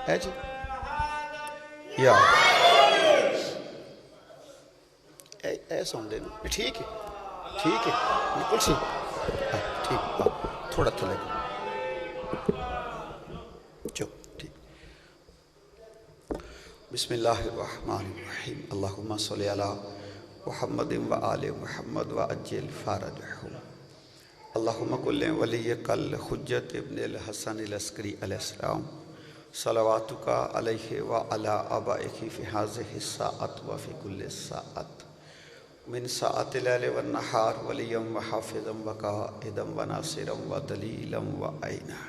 ہے جی یا اے سن دے ٹھیک ہے بالکل سی ٹھیک تھوڑا تھلے جو ٹھیک بسم اللہ الرحمن الرحیم اللہم صلی علی محمد و آل محمد و عجل فارجہم اللہم کل ولیک الحجت ابن الحسن العسکری علیہ السلام صلواتک علیہ وعلی آبائہ فی ہذہ الساعۃ و فی کل ساعۃ من ساعت اللیل والنہار ولیا وحافظا وقائدا وناصرا ودلیلا وعینا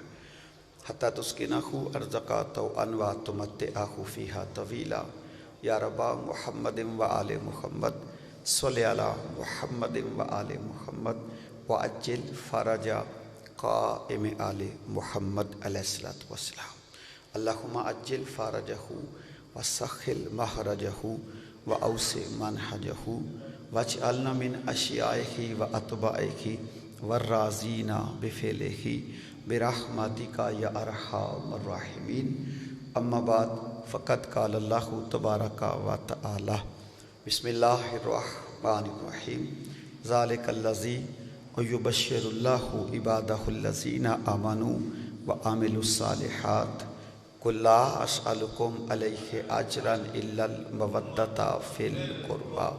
حتی تسکنہ ارزقا طوعا وتمتعہ فیہا طویلا یا ربا محمد وآل محمد صلی علی محمد وآل محمد وعجل فرج قائم آل محمد علیہ السلام اللہم عجل فرجہ وسخل مخرجہ وأوسع منہجہ واجعلنا من اشیائہ واتباعہ والرازین بفعلہ برحمتک یا ارحم الراحمین اما بعد فقد قال اللہ تبارک و تعالی بسم اللہ الرحمن الرحیم ذالک الذی یبشر اللہ عبادہ الذین آمنوا وعملوا الصالحات قل لا اسألکم علیہ اجرا الا المودۃ فی القربی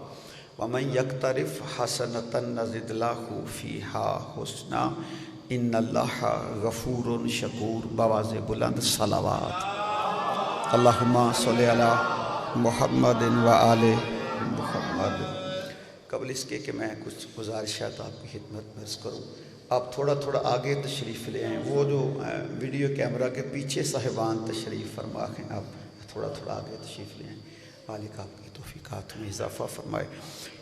ومن یقترف حسنۃ نزد لہ فیہا حسنا ان اللہ غفور شکور بواز بلند صلوات اللہم صلی علی محمد و آل محمد۔ قبل اس کے کہ میں کچھ گزارشات آپ کی خدمت میں عرض کروں، آپ تھوڑا تھوڑا آگے تشریف لے آئیں، وہ جو ویڈیو کیمرہ کے پیچھے صاحبان تشریف فرما ہیں، آپ تھوڑا تھوڑا آگے تشریف لے آئیں۔ مالک آپ کی توفیقات میں اضافہ فرمائے۔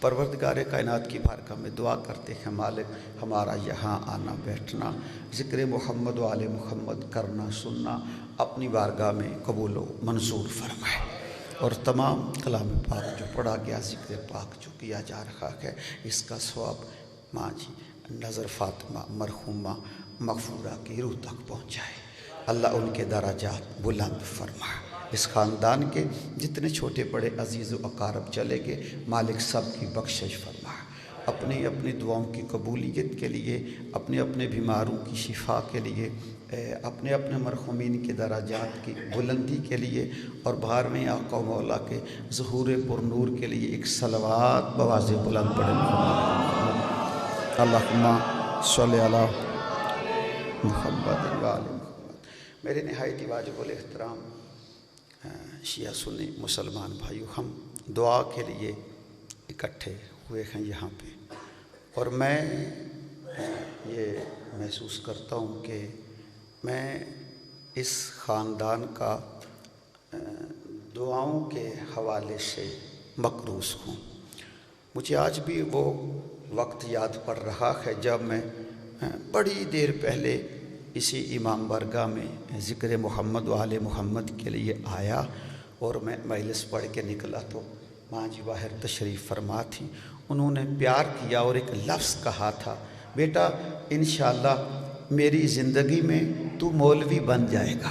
پروردگار کائنات کی بارگاہ میں دعا کرتے ہیں مالک ہمارا یہاں آنا بیٹھنا، ذکر محمد و آل محمد کرنا سننا اپنی بارگاہ میں قبول و منظور فرمائے، اور تمام کلام پاک جو پڑھا گیا، ذکر پاک جو کیا جا رہا ہے، اس کا ثواب ماں جی نظر فاطمہ مرحومہ مغفورہ کی روح تک پہنچائے۔ اللہ ان کے درجات بلند فرمائے۔ اس خاندان کے جتنے چھوٹے بڑے عزیز و اقارب چلے گئے، مالک سب کی بخشش فرمائے۔ اپنی اپنی دعاؤں کی قبولیت کے لیے، اپنے اپنے بیماروں کی شفا کے لیے، اپنے اپنے مرحومین کے درجات کی بلندی کے لیے، اور بارہویں آقا و مولا کے ظہور پر نور کے لیے ایک صلوات بواز بلند پڑھیں۔ اللہم صلی علی محمد و آل محمد۔ میرے نہایت واجب الاحترام شیعہ سنی مسلمان بھائیو، ہم دعا کے لیے اکٹھے ہوئے ہیں یہاں پہ، اور میں یہ محسوس کرتا ہوں کہ میں اس خاندان کا دعاؤں کے حوالے سے مقروض ہوں۔ مجھے آج بھی وہ وقت یاد پڑ رہا ہے جب میں بڑی دیر پہلے اسی امام برگاہ میں ذکر محمد و آل محمد کے لیے آیا، اور میں مجلس پڑھ کے نکلا تو ماں جی باہر تشریف فرما تھی۔ انہوں نے پیار کیا اور ایک لفظ کہا تھا، بیٹا انشاءاللہ میری زندگی میں تو مولوی بن جائے گا۔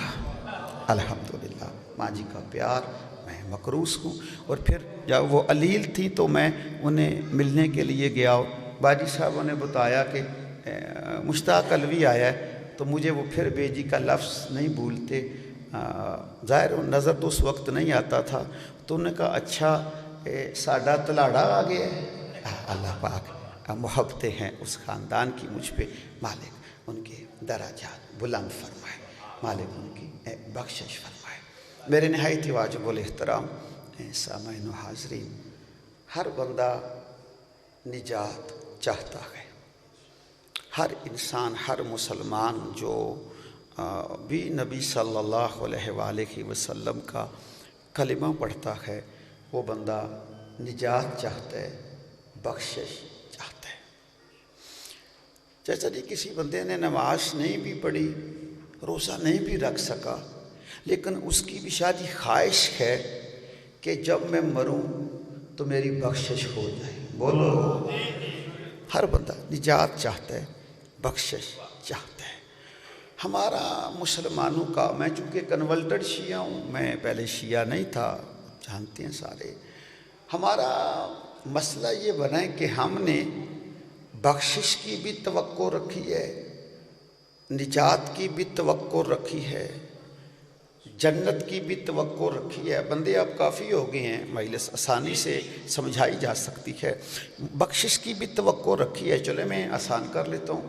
الحمدللہ ماں جی کا پیار، میں مقروض ہوں۔ اور پھر جب وہ علیل تھی تو میں انہیں ملنے کے لیے گیا، باجی صاحبوں نے بتایا کہ مشتاق الوی آیا ہے، تو مجھے وہ پھر بیجی کا لفظ نہیں بھولتے، ظاہر نظر تو اس وقت نہیں آتا تھا، تو انہوں نے کہا اچھا ساڈا تلاڑا آ گیا ہے۔ اللہ پاک محبتیں ہیں اس خاندان کی مجھ پہ، مالک ان کے درجات بلند فرمائے، مالک ان کی بخشش فرمائے۔ میرے نہایت واجب الاحترام سامعین و حاضرین، ہر بندہ نجات چاہتا ہے، ہر انسان، ہر مسلمان جو بھی نبی صلی اللہ علیہ وآلہ وسلم کا کلمہ پڑھتا ہے، وہ بندہ نجات چاہتا ہے، بخشش چاہتا ہے۔ جیسا جی کسی بندے نے نماز نہیں بھی پڑھی، روزہ نہیں بھی رکھ سکا، لیکن اس کی بھی شادی خواہش ہے کہ جب میں مروں تو میری بخشش ہو جائے۔ بولو، ہر بندہ نجات چاہتا ہے، بخشش چاہتا ہے۔ ہمارا مسلمانوں کا، میں چونکہ کنورٹڈ شیعہ ہوں، میں پہلے شیعہ نہیں تھا، جانتے ہیں سارے، ہمارا مسئلہ یہ بنا ہے کہ ہم نے بخشش کی بھی توقع رکھی ہے، نجات کی بھی توقع رکھی ہے، جنت کی بھی توقع رکھی ہے۔ بندے اب کافی ہو گئے ہیں، مجلس آسانی سے سمجھائی جا سکتی ہے۔ بخشش کی بھی توقع رکھی ہے۔ چلے میں آسان کر لیتا ہوں۔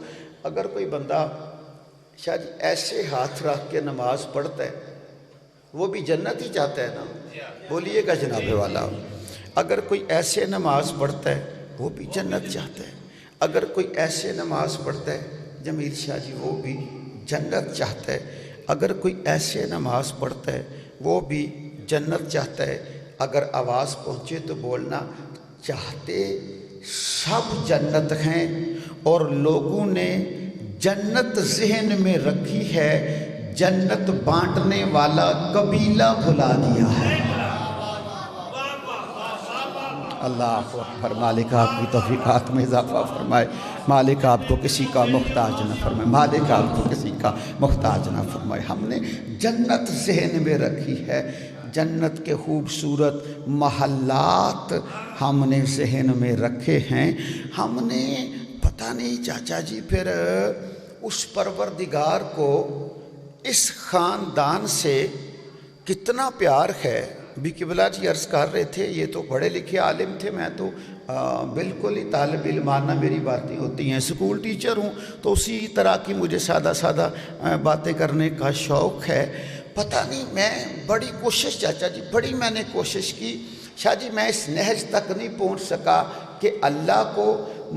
اگر کوئی بندہ شاید ایسے ہاتھ رکھ کے نماز پڑھتا ہے، وہ بھی جنت ہی چاہتا ہے نا؟ بولیے گا جناب والا۔ اگر کوئی ایسے نماز پڑھتا ہے وہ بھی جنت چاہتا ہے۔ اگر کوئی ایسے نماز پڑھتا ہے جمیل شاہ جی، وہ بھی جنت چاہتا ہے۔ اگر کوئی ایسے نماز پڑھتا ہے وہ بھی جنت چاہتا ہے۔ اگر آواز پہنچے تو بولنا، چاہتے سب جنت ہیں اور لوگوں نے جنت ذہن میں رکھی ہے، جنت بانٹنے والا قبیلہ بھلا دیا ہے۔ اللہ اکبر۔ مالک آپ کی توفیقات میں اضافہ فرمائے، مالک آپ کو کسی کا محتاج نہ فرمائے، مالک آپ کو کسی کا محتاج نہ فرمائے۔ ہم نے جنت ذہن میں رکھی ہے، جنت کے خوبصورت محلات ہم نے ذہن میں رکھے ہیں۔ ہم نے پتہ نہیں چاچا جی پھر اس پروردگار کو اس خاندان سے کتنا پیار ہے۔ بھی قبلہ جی عرض کر رہے تھے، یہ تو پڑھے لکھے عالم تھے، میں تو بالکل ہی طالب علمانہ میری باتیں ہوتی ہیں، اسکول ٹیچر ہوں تو اسی طرح کی مجھے سادہ سادہ باتیں کرنے کا شوق ہے۔ پتہ نہیں، میں بڑی کوشش چاچا جی، بڑی میں نے کوشش کی شاہ جی، میں اس نہج تک نہیں پہنچ سکا کہ اللہ کو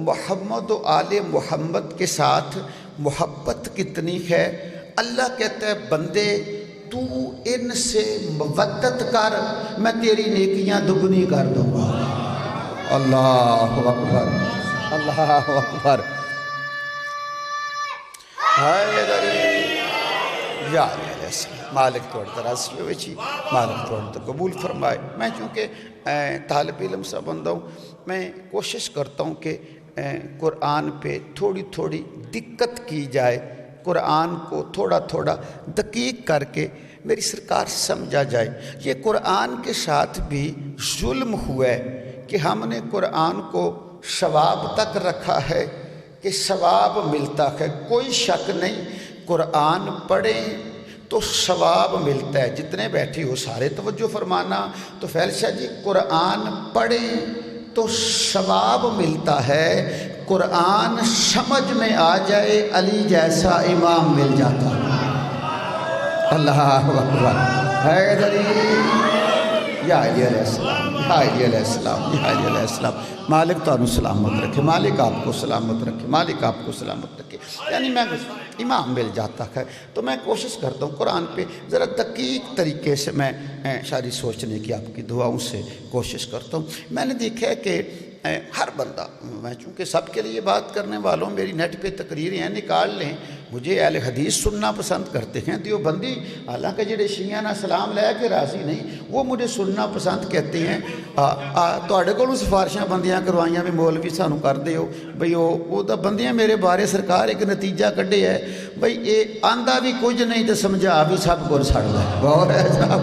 محمد و آل محمد کے ساتھ محبت کتنی ہے۔ اللہ کہتا ہے بندے تو ان سے مودت کر، میں تیری نیکیاں دگنی کر دوں گا۔ اللہ اکبر، اللہ اکبر۔ یا علیہ السلام، مالک توڑ دراسی ہوئے چی، مالک توڑ تو قبول فرمائے۔ میں چونکہ طالب علم سا بندہ ہوں، میں کوشش کرتا ہوں کہ قرآن پہ تھوڑی تھوڑی دقت کی جائے، قرآن کو تھوڑا تھوڑا دقیق کر کے میری سرکار سمجھا جائے۔ یہ قرآن کے ساتھ بھی ظلم ہوا ہے کہ ہم نے قرآن کو ثواب تک رکھا ہے کہ ثواب ملتا ہے۔ کوئی شک نہیں، قرآن پڑھیں تو ثواب ملتا ہے۔ جتنے بیٹھے ہو سارے توجہ فرمانا۔ تو فیل شاہ جی، قرآن پڑھیں تو ثواب ملتا ہے، قرآن سمجھ میں آ جائے علی جیسا امام مل جاتا ہے۔ اللہ اکبر۔ حیدری یا علی علیہ السلام، یا علی علیہ السلام، یا علی علیہ السلام۔ مالک تو سلامت رکھے، مالک آپ کو سلامت رکھے، مالک آپ کو سلامت رکھے۔ یعنی میں امام مل جاتا ہے تو میں کوشش کرتا ہوں قرآن پہ ذرا دقیق طریقے سے میں شاعری سوچنے کی آپ کی دعاؤں سے کوشش کرتا ہوں۔ میں نے دیکھا ہے کہ ہر بندہ، میں چونکہ سب کے لیے بات کرنے والوں، میری نیٹ پہ تقریریں ہیں، نکال لیں، مجھے اہل حدیث سننا پسند کرتے ہیں دیوبندی، حالانکہ جڑے شیعہ نہ سلام لے کے راضی نہیں، وہ مجھے سننا پسند کہتے ہیں۔ تواڈے کولوں سفارشاں بندیاں کروائیاں بھی مولوی سانوں کر دیو بھئی وہ تو بندیاں میرے بارے سرکار ایک نتیجہ کڈے ہے بھئی اے آندا بھی کچھ نہیں تے سمجھا بھی سب کچھ سڑدا ہے۔ غور ہے صاحب،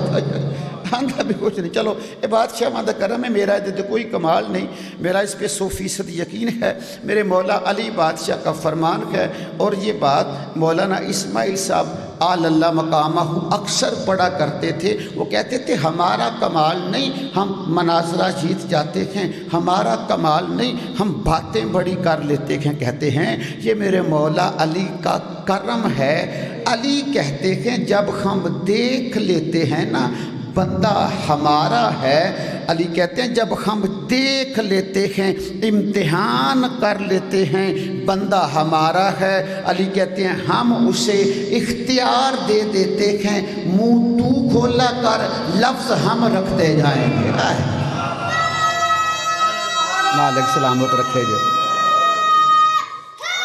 آندا بھی کچھ نہیں۔ چلو یہ بادشاہ ماں دا کرم ہے، میرا تے کوئی کمال نہیں، میرا اس پہ 100% یقین ہے، میرے مولا علی بادشاہ کا فرمان ہے۔ اور یہ بات مولانا اسماعیل صاحب آل اللہ مقامہ اکثر پڑھا کرتے تھے۔ وہ کہتے تھے ہمارا کمال نہیں ہم مناظرہ جیت جاتے ہیں، ہمارا کمال نہیں ہم باتیں بڑی کر لیتے ہیں۔ کہتے ہیں یہ میرے مولا علی کا کرم ہے۔ علی کہتے ہیں جب ہم دیکھ لیتے ہیں نا بندہ ہمارا ہے، علی کہتے ہیں جب ہم دیکھ لیتے ہیں، امتحان کر لیتے ہیں، بندہ ہمارا ہے، علی کہتے ہیں ہم اسے اختیار دے دیتے ہیں، منہ تو کھولا کر لفظ ہم رکھتے جائیں گے۔ مالک سلامت رکھے جائے۔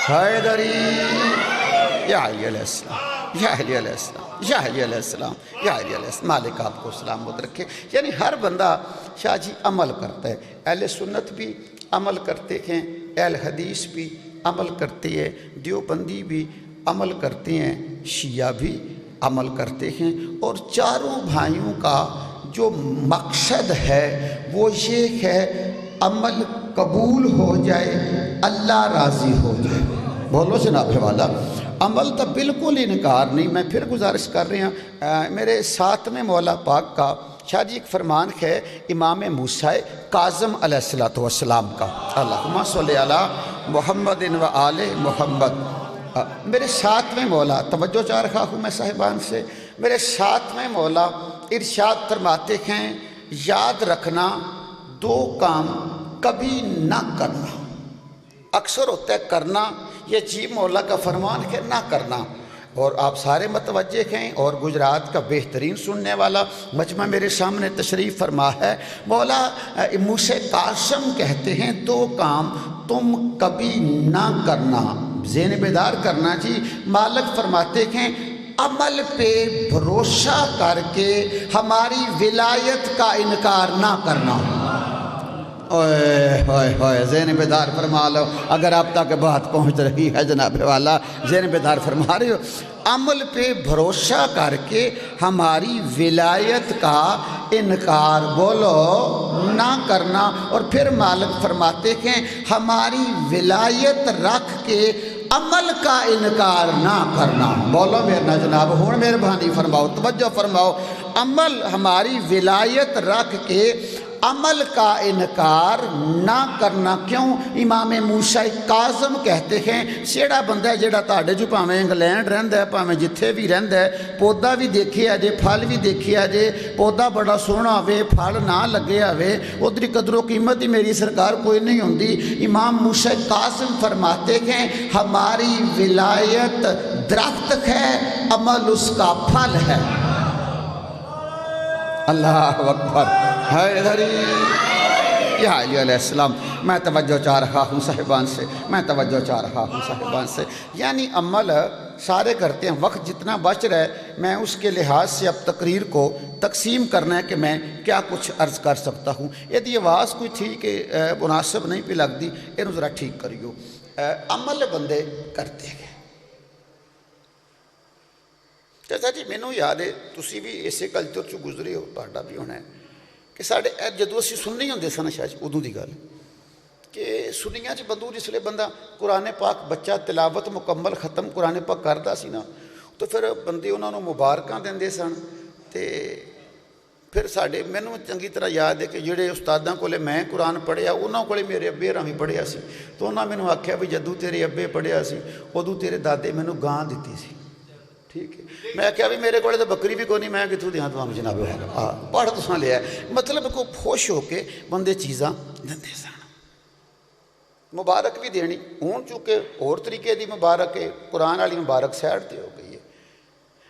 حیدری یا علی علیہ السلام، یا علی علیہ السلام، یا علی علیہ السلام، یا علی علیہ السلام۔ مالک آپ کو سلامت رکھے۔ یعنی ہر بندہ شاہ جی عمل کرتا ہے، اہل سنت بھی عمل کرتے ہیں، اہل حدیث بھی عمل کرتے ہیں، دیوبندی بھی عمل کرتے ہیں، شیعہ بھی عمل کرتے ہیں، اور چاروں بھائیوں کا جو مقصد ہے وہ یہ ہے عمل قبول ہو جائے، اللہ راضی ہو جائے۔ بولو جناب والا، عمل تو بالکل انکار نہیں۔ میں پھر گزارش کر رہی ہوں، میرے ساتھ میں مولا پاک کا شاہ جی ایک فرمان ہے امام موسیٰ کاظم علیہ السلام کا، اللہم صلی علی محمد و آل محمد۔ میرے ساتھ میں مولا، توجہ چاہ رہا ہوں میں صاحبان سے، میرے ساتھ میں مولا ارشاد فرماتے ہیں یاد رکھنا دو کام کبھی نہ کرنا۔ اکثر ہوتا ہے کرنا، یہ جی مولا کا فرمان ہے نہ کرنا، اور آپ سارے متوجہ ہیں، اور گجرات کا بہترین سننے والا مجمع میرے سامنے تشریف فرما ہے۔ مولا موسیٰ کاظم کہتے ہیں دو کام تم کبھی نہ کرنا، ذہن بیدار کرنا جی۔ مالک فرماتے ہیں عمل پہ بھروسہ کر کے ہماری ولایت کا انکار نہ کرنا۔ اوئے ذہن بیدار فرما لو، اگر آپ تک بات پہنچ رہی ہے جناب والا، ذہن بیدار فرما رہے ہو۔ عمل پہ بھروسہ کر کے ہماری ولایت کا انکار بولو نہ کرنا، اور پھر مالک فرماتے ہیں ہماری ولایت رکھ کے عمل کا انکار نہ کرنا۔ بولو میرا جناب، ہوں مہربانی فرماؤ، توجہ فرماؤ، عمل ہماری ولایت رکھ کے عمل کا انکار نہ کرنا۔ کیوں؟ امام موسیٰ کاظم کہتے ہیں سیڑا بندہ ہے جیڑا تاڑے جو پاویں انگلینڈ رہندا ہے، پاویں جتھے بھی رہندا ہے، پودا بھی دیکھیا جے، پھل بھی دیکھیا جے، پودا بڑا سونا ہوئے، پھل نہ لگے ہوئے، ادھری قدر و قیمت ہی میری سرکار کوئی نہیں ہوندی۔ امام موسیٰ کاظم فرماتے ہیں ہماری ولایت درخت ہے، عمل اس کا پھل ہے۔ اللہ اکبر، حیدری یا علی علیہ السلام۔ میں توجہ چاہ رہا ہوں صاحبان سے، میں توجہ چاہ رہا ہوں صاحبان سے، یعنی عمل سارے کرتے ہیں، وقت جتنا بچ رہا ہے میں اس کے لحاظ سے اب تقریر کو تقسیم کرنا ہے کہ میں کیا کچھ عرض کر سکتا ہوں۔ یہ آواز کوئی تھی کہ مناسب نہیں پہ لگ دی، یہ ذرا ٹھیک کریو۔ عمل بندے کرتے ہیں۔ چاچا جی مینوں یاد ہے، تسی بھی اسے کلچر چ گزرے ہو، تہاڈا بھی ہونا ہے کہ ساڈے جدوں اسی سنی ہوندے سن شاید ادوں دی گل کہ سنیاں چ بندو جسلے بندہ قرآن پاک بچہ تلاوت مکمل ختم قرآن پاک کردا سی نا، تو پھر بندے انہاں نوں مبارکاں دیندے سن۔ تے پھر ساڈے مینوں چنگی طرح یاد ہے کہ جڑے استاداں کولے میں قرآن پڑھیا انہاں کولے میرے ابے ہوراں بھی پڑھیا سی، تو انہاں مینوں آکھیا بھی جدوں تیرے ابے پڑھیا سی ادوں تیرے دادے مینوں گاں دتی سی، ٹھیک ہے۔ میں کہا بھی میرے کو تو بکری بھی کوئی نہیں، میں کتوں دیاں تو جناب پڑھ تو لیا، مطلب کو خوش ہو کے بندے چیزاں دندے سن، مبارک بھی دینی۔ ہوں چونکہ اور طریقے دی مبارک ہے، قرآن والی مبارک سائڈ تے ہو گئی ہے۔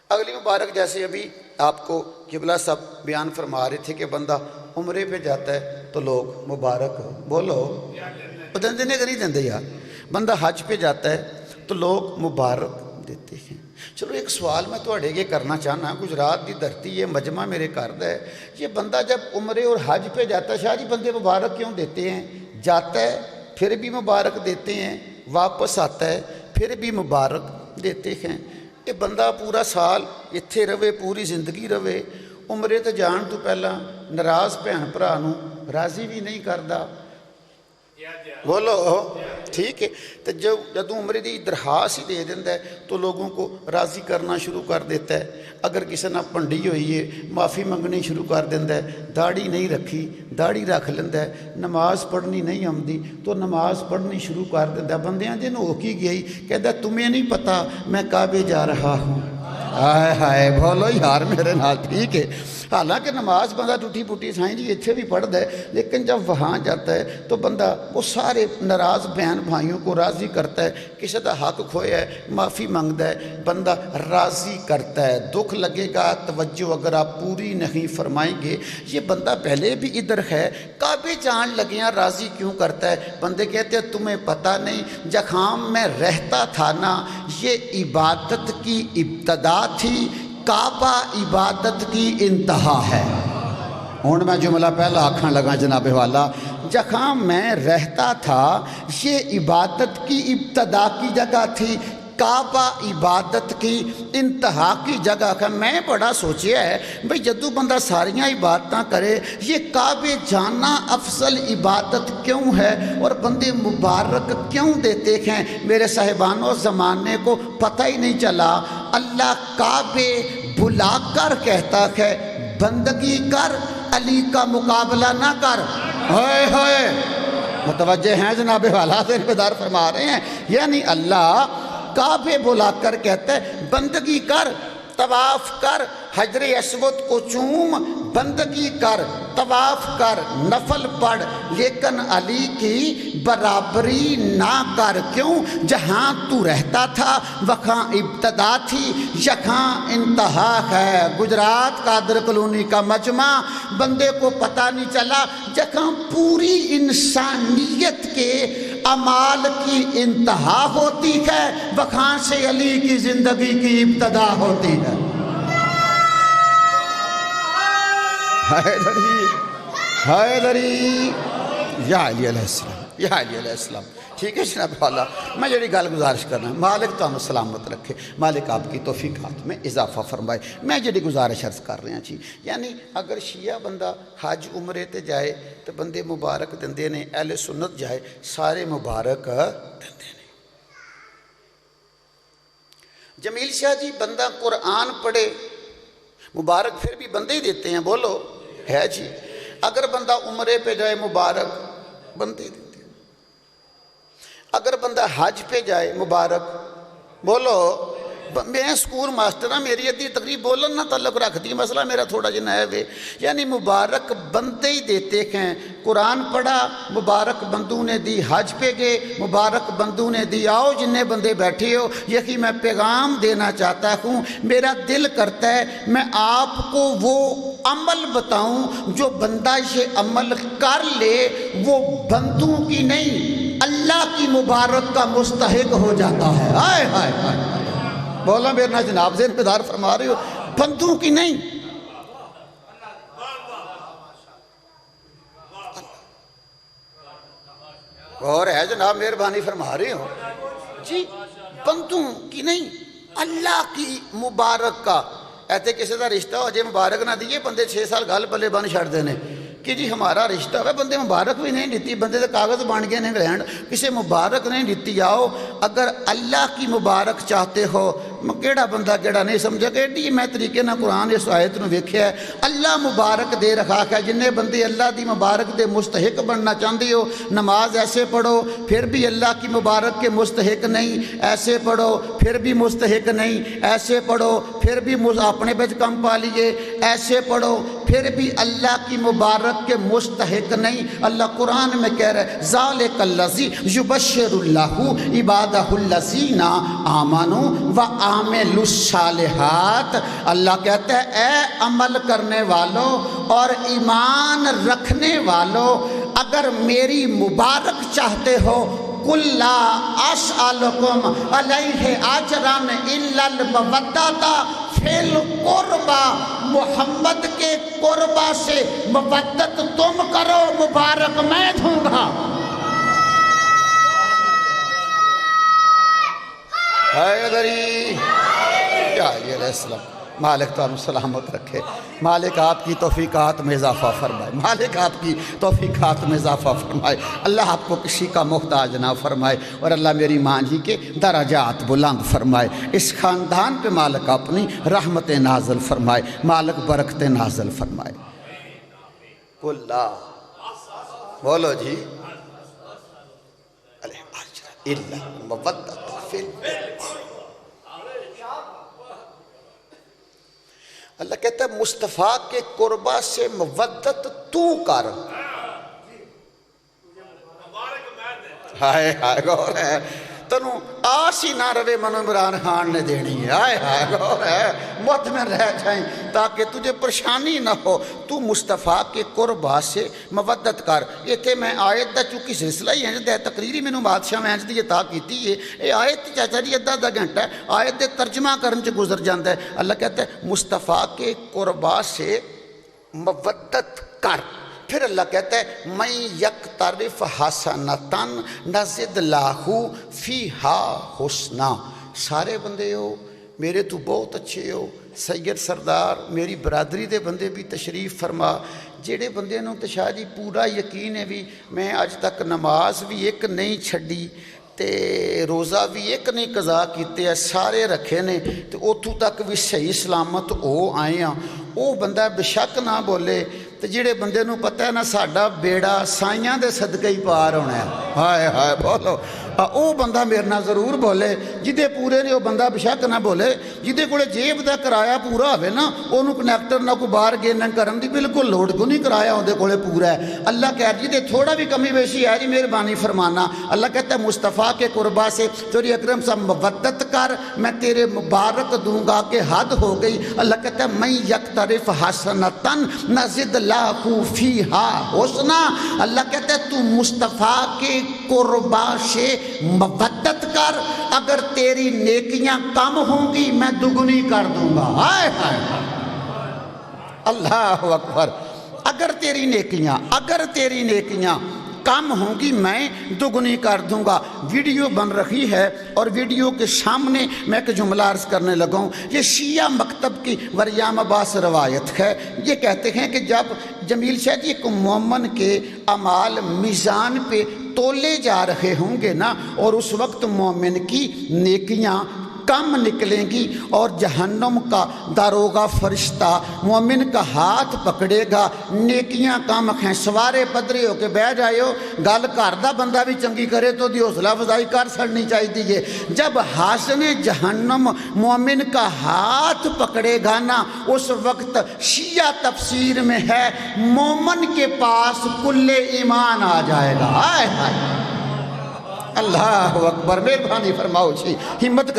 اگلی مبارک جیسے ابھی آپ کو قبلہ صاحب بیان فرما رہے تھے کہ بندہ عمرے پہ جاتا ہے تو لوگ مبارک بولو دندے نے کہ نہیں دندے یار، بندہ حج پہ جاتا ہے تو لوگ مبارک دیتے ہیں۔ چلو ایک سوال میں تو اڑے کرنا چاہنا، گجرات کی دھرتی یہ مجمع میرے گھر ہے، یہ بندہ جب عمرے اور حج پہ جاتا ہے شاہ جی بندے مبارک کیوں دیتے ہیں؟ جاتا ہے پھر بھی مبارک دیتے ہیں، واپس آتا ہے پھر بھی مبارک دیتے ہیں۔ یہ بندہ پورا سال اتھے رہے، پوری زندگی رہے، عمرے تے جان تو پہلا ناراض بھین بھرا نوں راضی بھی نہیں کردا، بولو ٹھیک ہے۔ تو جدوں عمرے دی درخواست ہی دے دیتا ہے تو لوگوں کو راضی کرنا شروع کر دیتا ہے۔ اگر کسی نے پنڈی ہوئی ہے معافی منگنی شروع کر دیتا ہے، داڑھی نہیں رکھی داڑھی رکھ لیتا ہے، نماز پڑھنی نہیں آتی تو نماز پڑھنی شروع کر دیتا ہے۔ بندیاں جن ہو کی گئی کہتا تمہیں نہیں پتہ میں کعبے جا رہا ہوں، ہائے ہائے بولو یار میرے نال ٹھیک ہے۔ حالانکہ نماز بندہ ٹوٹی پھوٹی سائیں جی اتھے بھی پڑھتا ہے، لیکن جب وہاں جاتا ہے تو بندہ وہ سارے ناراض بہن بھائیوں کو راضی کرتا ہے، کسی کا حق کھویا ہے معافی منگتا ہے، بندہ راضی کرتا ہے۔ دکھ لگے گا، توجہ اگر آپ پوری نہیں فرمائیں گے، یہ بندہ پہلے بھی ادھر ہے، کعبے جان لگیاں راضی کیوں کرتا ہے؟ بندے کہتے ہیں تمہیں پتہ نہیں جہاں میں رہتا تھا نا یہ عبادت کی ابتدا تھی، کعبہ عبادت کی انتہا ہے۔ ہوں میں جملہ پہلا آکھن لگا جناب والا، جہاں میں رہتا تھا یہ عبادت کی ابتدا کی جگہ تھی، کعبہ عبادت کی انتہا کی جگہ ہے۔ میں بڑا سوچیا ہے بھئی جدو بندہ ساریاں عبادتاں کرے یہ کعبے جانا افضل عبادت کیوں ہے اور بندے مبارک کیوں دیتے ہیں؟ میرے صاحبانوں زمانے کو پتہ ہی نہیں چلا۔ اللہ کعبے بلا کر کہتا ہے بندگی کر، علی کا مقابلہ نہ کر۔ ہوئے ہوئے متوجہ ہیں جناب والا سے بیدار فرما رہے ہیں، یعنی اللہ کعبے بلا کر کہتا ہے بندگی کر، طواف کر، حجر اسود کو چوم، بندگی کر، طواف کر، نفل پڑھ، لیکن علی کی برابری نہ کر۔ کیوں؟ جہاں تو رہتا تھا وہاں ابتدا تھی، یہاں انتہا ہے۔ گجرات قادر کلونی کا مجمع، بندے کو پتہ نہیں چلا جہاں پوری انسانیت کے اعمال کی انتہا ہوتی ہے وہاں سے علی کی زندگی کی ابتدا ہوتی ہے۔ حیدری حیدری یا علی علیہ السلام، یا علی علیہ السلام۔ ٹھیک ہے جناب والا، میں جڑی گل گزارش کرنا مالک تو ہمیں سلامت رکھے، مالک آپ کی توفیقات میں اضافہ فرمائے۔ میں جڑی گزارش عرض کر رہا جی، یعنی اگر شیعہ بندہ حج عمرے تے جائے تو بندے مبارک دندے نے، اہل سنت جائے سارے مبارک دندے نے۔ جمیل شاہ جی بندہ قرآن پڑھے مبارک پھر بھی بندے ہی دیتے ہیں، بولو ہے جی۔ اگر بندہ عمرے پہ جائے مبارک بندے دیتے ہیں، اگر بندہ حج پہ جائے مبارک، بولو میں سکول ماسٹر ہاں، میری ادھی تقریب بولن نہ تعلق رکھتی، مسئلہ میرا تھوڑا جنا ہے، یعنی مبارک بندے ہی دیتے ہیں۔ قرآن پڑھا مبارک بندوں نے دی، حج پہ گئے مبارک بندوں نے دی۔ آؤ جنہیں بندے بیٹھے ہو، یہی میں پیغام دینا چاہتا ہوں، میرا دل کرتا ہے میں آپ کو وہ عمل بتاؤں جو بندہ یہ عمل کر لے وہ بندوں کی نہیں اللہ کی مبارک کا مستحق ہو جاتا ہے۔ ہائے ہائے ہائے، بولا میرے نا جناب ذہن بیدار فرما رہے ہو، بندوں کی نہیں۔ اور ہے جناب مہربانی فرما رہے ہو جی، بندوں کی نہیں اللہ کی مبارک کا۔ ایسے کسی کا رشتہ ہو جائے مبارک نہ دیئے بندے 6 سال گل پلے بن چھڑ دینے کہ جی ہمارا رشتہ ہے، بندے مبارک بھی نہیں دیتی، بندے دے کاغذ بن گئے نہیں انگلینڈ، کسی مبارک نہیں دیتی۔ آؤ اگر اللہ کی مبارک چاہتے ہو، کیڑا بندہ کیڑا نہیں سمجھا کہ ایڈی میں طریقے نہ قرآن اس آیت نو ویکھیا ہے، اللہ مبارک دے رکھا ہے۔ جنہیں بندے اللہ دی مبارک دے مستحق بننا چاہتے ہو، نماز ایسے پڑھو پھر بھی اللہ کی مبارک کے مستحق نہیں، ایسے پڑھو پھر بھی مستحق نہیں، ایسے پڑھو پھر بھی اپنے بچ کم پا لیے، ایسے پڑھو پھر بھی اللہ کی مبارک کے مستحق نہیں۔ اللہ قرآن میں کہہ رہا ہے ذالک الذی یبشر اللہ عبادہ الذین آمنوا وعملوا الصالحات۔ اللہ کہتا ہے اے عمل کرنے والوں اور ایمان رکھنے والوں، اگر میری مبارک چاہتے ہو قُلْ لَا أَسْأَلُكُمْ عَلَيْهِ أَجْرًا إِلَّا الْمَوَدَّةَ فِي الْقُرْبَى، محمد کے قربہ سے مودت تم کرو، مبارک میں دوں گا۔ حیدری یا علی علیہ السلام، مالک تو ہم سلامت رکھے، مالک آپ کی توفیقات میں اضافہ فرمائے، مالک آپ کی توفیقات میں اضافہ فرمائے، اللہ آپ کو کسی کا محتاج نہ فرمائے، اور اللہ میری ماں جی کے درجات بلند فرمائے، اس خاندان پہ مالک اپنی رحمت نازل فرمائے، مالک برکت نازل فرمائے۔ اللہ بولو جی اللہ مودت فی القربى۔ اللہ کہتا ہے مصطفیٰ کے قربہ سے مودت تو کر۔ ہائے ہائے غور ہے، تنو آس ہی نہ روے منو عمران خان نے دینی ہے، ہائے ہائے غور ہے، مطمئن رہ جائیں تاکہ تجھے پریشانی نہ ہو۔ تو مصطفیٰ کے قربہ سے مودت کر۔ یہ تھے میں آیت دا چونکہ سلسلہ ہی ہے تقریری میں بادشاہ میں دی تا کیتی ہے، یہ آیت چاچا جی ادھا گھنٹہ ہے، آیت دے ترجمہ کرن چ گزر جاندہ ہے۔ اللہ کہتا ہے مصطفیٰ کے قربہ سے مودت کر۔ پھر اللہ کہتا ہے میں یکترف حسنتن نزد لاہو فیہا حسنا، سارے بندے ہو میرے تو بہت اچھے ہو سید سردار میری برادری دے بندے بھی تشریف فرما جہے بندے نوں تے شاہ جی پورا یقین ہے بھی میں اج تک نماز بھی ایک نہیں چھڈی تے روزہ بھی ایک نہیں قضا کیتے ہیں سارے رکھے نے تے اتھوں تک بھی صحیح سلامت ہو آئے ہیں وہ بندہ بے شک نہ بولے تے جڑے بندے نوں پتہ ہے نا ساڈا بیڑا سائیاں دے صدقے ہی پار ہونا ہے ہائے ہائے بولو وہ بندہ میرے نال ضرور بولے جدے پورے نے وہ بندہ بے شک نہ بولے جدے کولے جیب دا کرایہ پورا ہوئے نا انہوں کنیکٹر نہ کوئی باہر گینا کرن دی بالکل لوڑ کو نہیں کرایہ اندے کولے پورا ہے اللہ کہہ جدے تھوڑا بھی کمی بیشی ہے جی مہربانی فرمانا اللہ کہتا ہے مصطفیٰ کے قربا سے تیری اکرم سے مودت کر میں تیرے مبارک دوں گا کہ حد ہو گئی اللہ کہتا ہے میں یکترف حسنتن نزد لاہو فیہا حسنا اللہ کہتا ہے تو مصطفیٰ کے قربا سے مودت کر اگر تیری نیکیاں کم ہوں گی میں دگنی کر دوں گا ہائے ہائے اللہ اکبر اگر تیری نیکیاں کم ہوں گی میں دگنی کر دوں گا ویڈیو بن رہی ہے اور ویڈیو کے سامنے میں ایک جملہ عرض کرنے لگا ہوں یہ شیعہ مکتب کی وریم عباس روایت ہے یہ کہتے ہیں کہ جب جمیل شاہ جی کو مومن کے اعمال میزان پہ تولے جا رہے ہوں گے نا اور اس وقت مومن کی نیکیاں کم نکلیں گی اور جہنم کا داروغہ فرشتہ مومن کا ہاتھ پکڑے گا نیکیاں کم ہیں سوارے پدرے ہو کے بہ جائے ہو گل گھر دا بندہ بھی چنگی کرے تو دی حوصلہ افزائی کر سڑنی چاہیے جب حاسن جہنم مومن کا ہاتھ پکڑے گا نا اس وقت شیعہ تفسیر میں ہے مومن کے پاس کل ایمان آ جائے گا ہائے ہائے اللہ اکبر مہربانی فرماؤ جی ہمت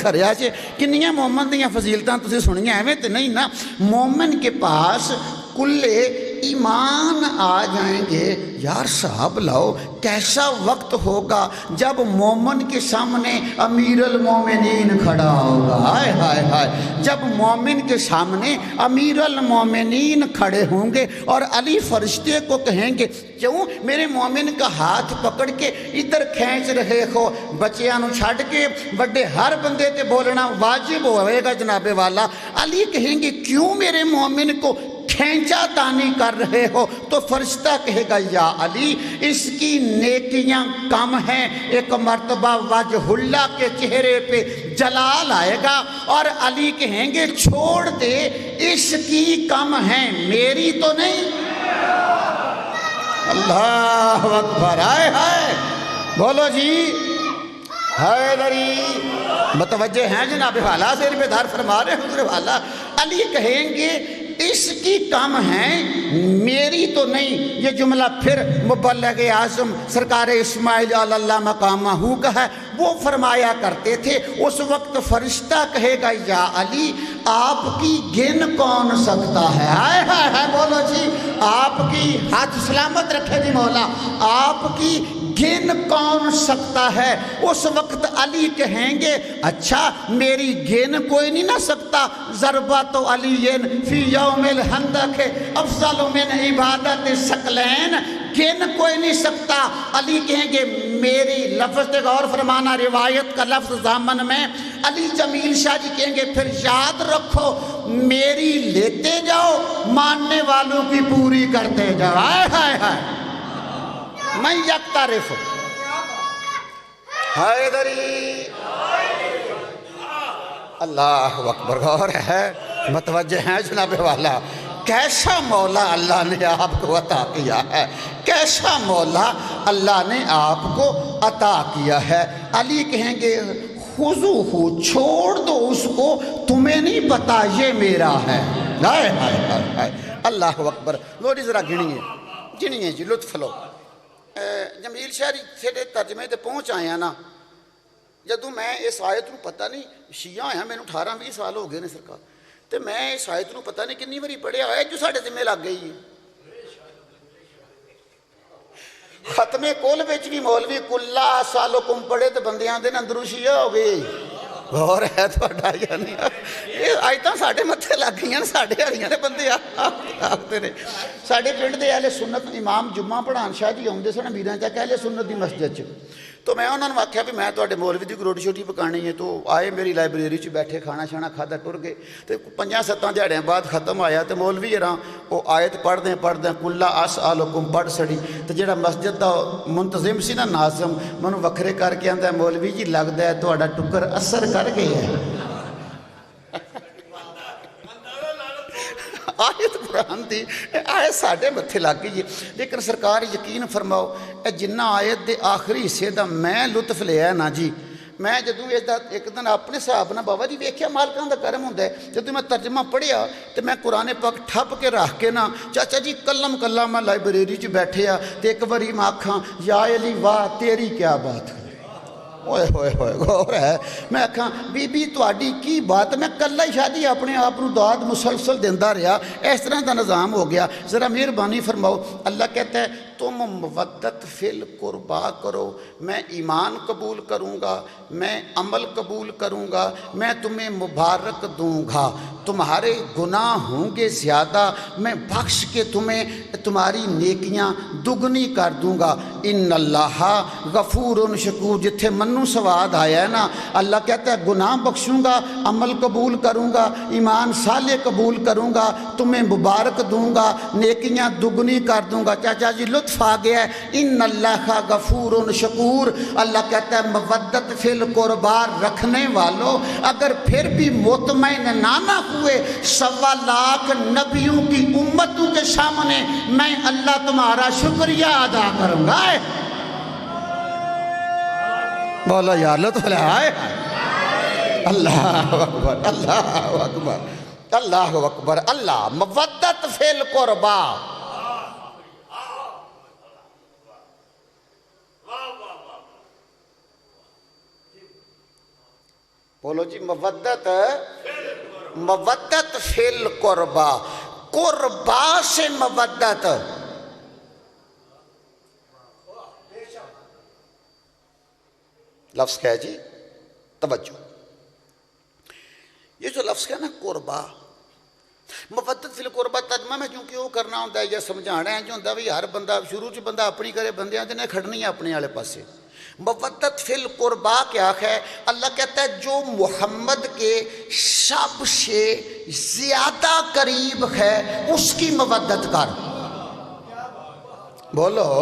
کریا جی کنیاں مومن دیاں فضیلتاں تسی سنیاں ایویں تے نہیں نا مومن کے پاس کلے ایمان آ جائیں گے یار صاحب لاؤ کیسا وقت ہوگا جب مومن کے سامنے امیر المومنین کھڑا ہوگا ہائے ہائے ہائے جب مومن کے سامنے امیر المومنین کھڑے ہوں گے اور علی فرشتے کو کہیں گے کیوں میرے مومن کا ہاتھ پکڑ کے ادھر کھینچ رہے ہو بچیاں نو چھڑ کے بڑے ہر بندے تے بولنا واجب ہوئے گا جناب والا علی کہیں گے کیوں میرے مومن کو کھینچا تانی کر رہے ہو تو فرشتہ کہے گا یا علی اس کی نیکیاں کم ہیں ایک مرتبہ وجہ اللہ کے چہرے پہ جلال آئے گا اور علی کہیں گے چھوڑ دے اس کی کم ہیں میری تو نہیں اللہ اکبر ہائے ہائے بولو جی حیدری متوجہ ہیں جناب والا سیر پہ دھار فرما رہے ہیں حضور والا علی کہیں گے اس کی کم ہیں میری تو نہیں یہ جملہ پھر مبلغ اعظم سرکار اسماعیل اللہ مقامہ کا ہے وہ فرمایا کرتے تھے اس وقت فرشتہ کہے گا یا علی آپ کی گن کون سکتا ہے ہائے ہائے ہائے بولو جی آپ کی ہاتھ سلامت رکھے جی مولا آپ کی گن کون سکتا ہے اس وقت علی کہیں گے اچھا میری گن کوئی نہیں نہ سکتا ضربت علیین فی یوم الہندق افضل من عبادت ثقلین گن کوئی نہیں سکتا علی کہیں گے میری لفظ غور فرمانا روایت کا لفظ ضامن میں علی جمیل شاہ جی کہیں گے پھر یاد رکھو میری لیتے جاؤ ماننے والوں کی پوری کرتے جاؤ ہائے ہائے ہائے میں یکترف حیدری اللہ اکبر غور ہے متوجہ ہیں جناب والا کیسا مولا اللہ نے آپ کو عطا کیا ہے کیسا مولا اللہ نے آپ کو عطا کیا ہے علی کہیں گے خذوہ چھوڑ دو اس کو تمہیں نہیں پتا یہ میرا ہے ہائے ہائے ہائے اللہ اکبر لوڑی ذرا گنیے جی لطف لو جمیل شاہ جی تھے ترجمے تے پہنچ آئے ہیں نا جدوں میں اس آیت نو پتہ نہیں شیعہ ہیں میں 18-20 سال ہو گئے نے سرکار تے میں اس آیت نو پتہ نہیں کنی باری پڑھیا ہے جو ساڑھے ذمہ لگ گئی ہے ختم کل وچ بھی مولوی کلا سالکم پڑھے تے بندیاں دے اندروں شیعہ ہو گئی غور ہے تھوڑا یا نہیں یہ آیتاں ساڑھے متھے لگ گئی ہیں ساڑھے ہریاں نے بندے آتے نے ساڑھے پنڈ دے اہل سنت امام جمعہ پڑھان شاہ جی آؤندے سن امیراں چا کہ اہل سنت دی مسجد چ تو میں انہوں نے آخیا بھی میں تواڈے مولوی دی روٹی شوٹی پکانی ہے. تو آئے میری لائبریری چ بیٹھے کھانا شانا کھادا ٹر گئے. تو 5-7 دیہڑیاں بعد ختم آیا تو مولوی وہ آیت پڑھدے کلا اسالکم پڑھ سڑی. تو جہاں مسجد دا منتظم سی نا ناظم مینوں وکھرے کر کے آندا ہے مولوی جی لگدا ہے تہاڈا ٹکر اثر کر گیا ہے. آیت قرآن دی آیت ساڈے متھے لگ گئی ہے. لیکن سرکار یقین فرماؤ اے جنہ آیت دے آخری حصے دا میں لطف لیا نا جی, میں جدوں اس دا ایک دن اپنے حساب نہ بابا جی ویکھیا مالکاں دا کرم ہوندا ہے. جدوں میں ترجمہ پڑھیا تو میں قرآن پاک ٹھپ کے رکھ کے نا چاچا جی کلم کلا میں لائبریری چ بیٹھے تے ایک واری میں آکھاں یا علی واہ تیری کیا بات ہے. ہوئے ہوئے ہوئے غور ہے. میں آکھاں بی بی تواڈی کی بات, میں کلا ہی شادی اپنے آپ نو داد مسلسل دیندا رہیا. اس طرح دا نظام ہو گیا. ذرا مہربانی فرماؤ. اللہ کہتا ہے تم مودت فی القربا کرو, میں ایمان قبول کروں گا, میں عمل قبول کروں گا, میں تمہیں مبارک دوں گا, تمہارے گناہ ہوں گے زیادہ, میں بخش کے تمہیں تمہاری نیکیاں دگنی کر دوں گا. ان اللہ غفور شکور. جتھے منو سواد آیا ہے نا, اللہ کہتا ہے گناہ بخشوں گا, عمل قبول کروں گا, ایمان صالح قبول کروں گا, تمہیں مبارک دوں گا, نیکیاں دگنی کر دوں گا. چاچا جی لطف آ گیا ہے. ان اللہ غفور شکور. اللہ کہتا ہے مودت فی القربا رکھنے والوں اگر پھر بھی مطمئن نہ ہوئے 1.25 لاکھ نبیوں کی امتوں کے سامنے میں اللہ تمہارا شکریہ ادا کروں گا. بولا یا لطف لائے. اللہ اکبر اللہ اکبر اللہ اکبر. اللہ مودت فی القربا. بولو جی مودت فی القربا. قربا سے مودت. لفظ کیا ہے جی توجہ. یہ جو لفظ ہے نا قربا, مودت فی القربا ترجمہ میں کیونکہ وہ کرنا ہوتا ہے یا سمجھانا ہے جو ہوتا ہے بھی ہر بندہ شروع سے بندہ اپنی کرے, بندیاں جنہیں کھڑنی ہے اپنے والے پاسے. مودت فی القربا کیا ہے؟ اللہ کہتا ہے جو محمد کے سب سے زیادہ قریب ہے اس کی مودت کر. بولو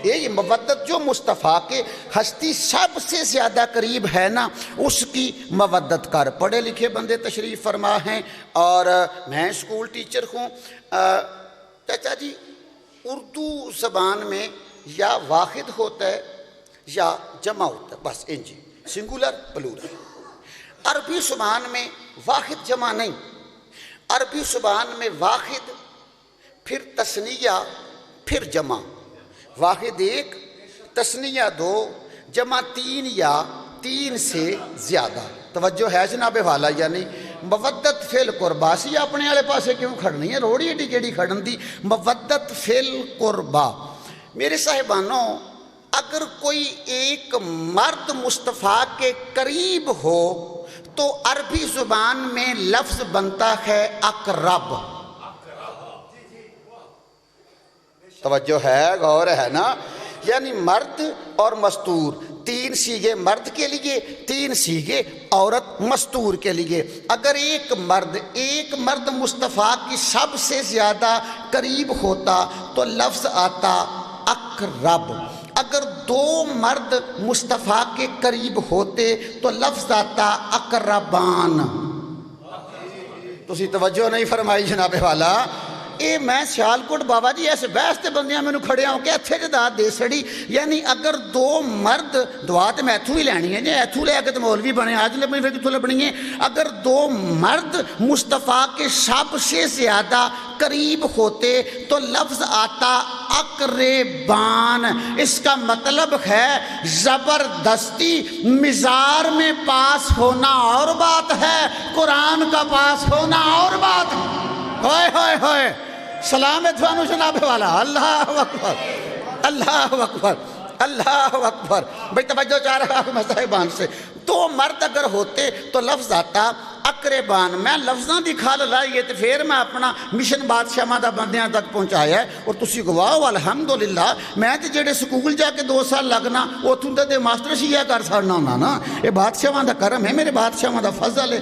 یہ مودت جو مصطفیٰ کے ہستی سب سے زیادہ قریب ہے نا اس کی مودت کر. پڑھے لکھے بندے تشریف فرما ہیں اور میں اسکول ٹیچر ہوں. چاچا جی اردو زبان میں یا واحد ہوتا ہے یا جمع ہوتا ہے, بس جی سنگولر پلورل. عربی زبان میں واحد جمع نہیں, عربی زبان میں واحد پھر تثنیہ پھر جمع. واحد 1, تثنیہ 2, جمع 3 یا 3 سے زیادہ. توجہ ہے جناب والا یا نہیں؟ مودت فی القربا سی اپنے والے پاسے کیوں کھڑنی ہے, روڑی ایڈی کیڑی کھڑن دی. مودت فی القربا. میرے صاحبانوں اگر کوئی ایک مرد مصطفیٰ کے قریب ہو تو عربی زبان میں لفظ بنتا ہے اقرب. توجہ ہے, غور ہے نا. یعنی مرد اور مستور, 3 سیغے مرد کے لیے, 3 سیغے عورت مستور کے لیے. اگر ایک مرد مصطفیٰ کی سب سے زیادہ قریب ہوتا تو لفظ آتا اقرب. اگر 2 مرد مصطفیٰ کے قریب ہوتے تو لفظ آتا اقربان. تسی توجہ نہیں فرمائی جناب والا. اے میں سیالکوٹ بابا جی ایسے بحث تے بندیاں میں کھڑیا ہوں کہ اتھے جدا دے سڑی. یعنی اگر 2 مرد, دعا تے میں ایتھوں ہی لینی ہے جی, ایتھوں لے کے تو مولوی بنے, آج لے میں کتھوں لبنی ہے. اگر 2 مرد مصطفیٰ کے سب سے زیادہ قریب ہوتے تو لفظ آتا اقربان. اس کا مطلب ہے زبردستی مزار میں پاس ہونا اور بات ہے, قرآن کا پاس ہونا اور بات ہے. ہوئے ہوئے ہوئے سلام ہے تھوانو جناب والا. اللہ اکبر اللہ اکبر اللہ اکبر. بھئی توجہ چاہ رہا ہوں میں صاحبان سے. 2 مرد اگر ہوتے تو لفظ آتا اقربان میں لفظاں دی کھال لائیے تے پھر میں اپنا مشن بادشاہاں دا بندیاں تک پہنچایا ہے. اور تسی گواہ الحمدللہ میں تے جڑے سکول جا کے 2 سال لگنا اوتھوں تے ماسٹر شیعہ کر سڑنا ہونا نا. یہ بادشاہاں دا کرم ہے, میرے بادشاہاں دا فضل ہے.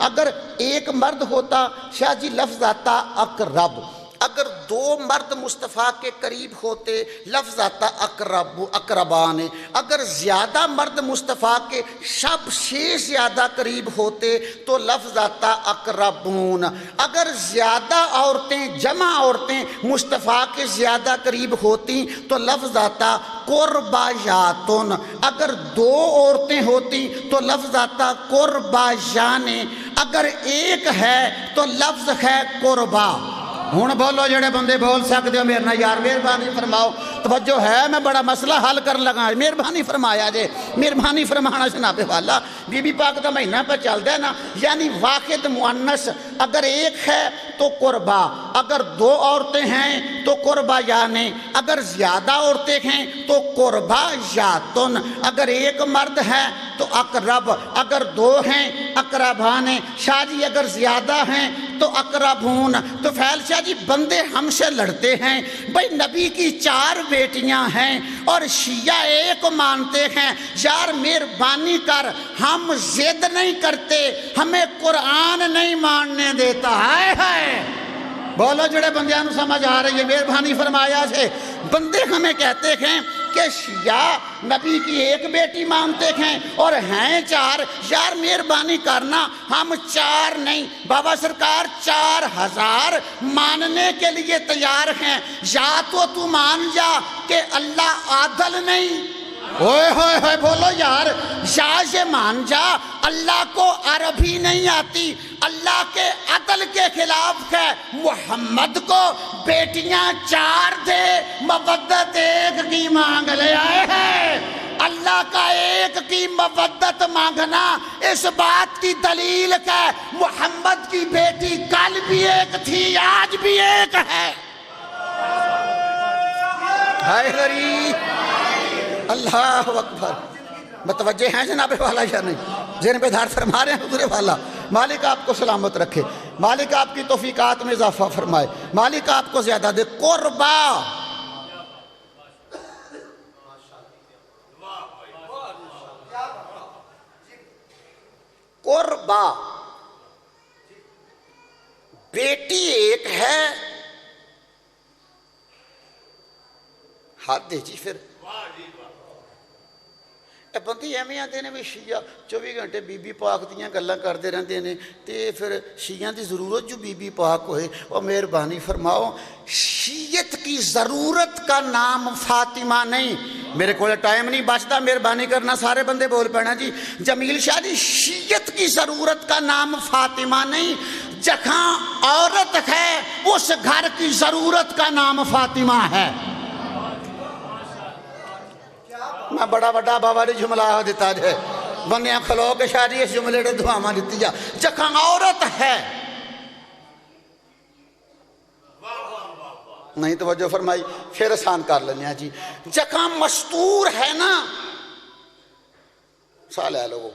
اگر ایک مرد ہوتا شاہ جی لفظ آتا اقرب, اگر 2 مرد مصطفیٰ کے قریب ہوتے لفظ آتا اقرب اقربان. اگر زیادہ مرد مصطفیٰ کے سب سے زیادہ قریب ہوتے تو لفظ آتا اقربون. اگر زیادہ عورتیں جمع عورتیں مصطفیٰ کے زیادہ قریب ہوتی تو لفظ آتا قربایاتن. اگر 2 عورتیں ہوتی تو لفظ آتا قربایان. اگر ایک ہے تو لفظ ہے قربا. ہوں بولو جڑے بندے بول سکتے ہو میرے نال یار مہربانی فرماؤ, توجہ ہے, میں بڑا مسئلہ حل کر لگا, مہربانی فرمایا جے, مہربانی فرمانا جناب والا. بی بی پاک کا مہینہ پہ چلتا ہے نا, یعنی واحد مؤنث اگر ایک ہے تو قربا, اگر 2 عورتیں ہیں تو قربا یعنی, اگر زیادہ عورتیں ہیں تو قربا یاتن. اگر ایک مرد ہے تو اقرب, اگر 2 ہیں اقربان. شاہ جی اگر زیادہ ہیں تو اقربون. تو فیل شاہ جی بندے ہم سے لڑتے ہیں بھئی نبی کی 4 بیٹیاں ہیں اور شیعہ ایک مانتے ہیں. یار مہربانی کر, ہم ضد نہیں کرتے, ہمیں قرآن نہیں ماننے دیتا. ہائے ہائے بولو جڑے بندیاں نو سمجھ آ رہی ہے, مہربانی فرمایا سے. بندے ہمیں کہتے ہیں کہ شیعہ نبی کی 1 بیٹی مانتے ہیں اور ہیں 4. یار مہربانی کرنا, ہم 4 نہیں, بابا سرکار 4000 ماننے کے لیے تیار ہیں. یا تو مان جا کہ اللہ عادل نہیں, ہوئے ہوئے ہوئے بولو یار, یا یہ مان جا اللہ کو عربی نہیں آتی, اللہ کے عدل کے خلاف ہے. محمد کو بیٹیاں 4 دے, مودت 1 کی مانگ لے. آئے ہیں اللہ کا 1 کی مودت مانگنا اس بات کی دلیل ہے محمد کی بیٹی کل بھی 1 تھی, آج بھی 1 ہے. ہائے غریب اللہ اکبر. متوجہ ہیں جناب والا یا نہیں؟ جن پہ دھار فرما رہے ہیں حضور والا. مالک آپ کو سلامت رکھے, مالک آپ کی توفیقات میں اضافہ فرمائے, مالک آپ کو زیادہ دے. قربا, قربا بیٹی 1 ہے, ہاتھ دے جی. پھر اے بندی ایویں آتے ہیں بھی شیعہ 24 گھنٹے بی بی پاک دیاں گلاں کرتے رہتے ہیں, تے پھر شیعہ دی ضرورت جو بی بی پاک ہوئے. اور مہربانی فرماؤ, شیعت کی ضرورت کا نام فاطمہ نہیں. میرے کو ٹائم نہیں بچتا, مہربانی کرنا سارے بندے بول پینا جی. جمیل شاہ جی شیعت کی ضرورت کا نام فاطمہ نہیں, جہاں عورت ہے اس گھر کی ضرورت کا نام فاطمہ ہے. میں بڑا بڑا بابا نے جملہ دیتا جائے, بندیاں کھلو کے شادی اس جملے نے دعاواں دیتی جا. جہاں عورت ہے, نہیں توجہ فرمائی, پھر آسان کر لینا جی. جہاں مستور ہے نا, سال ہے لوگوں,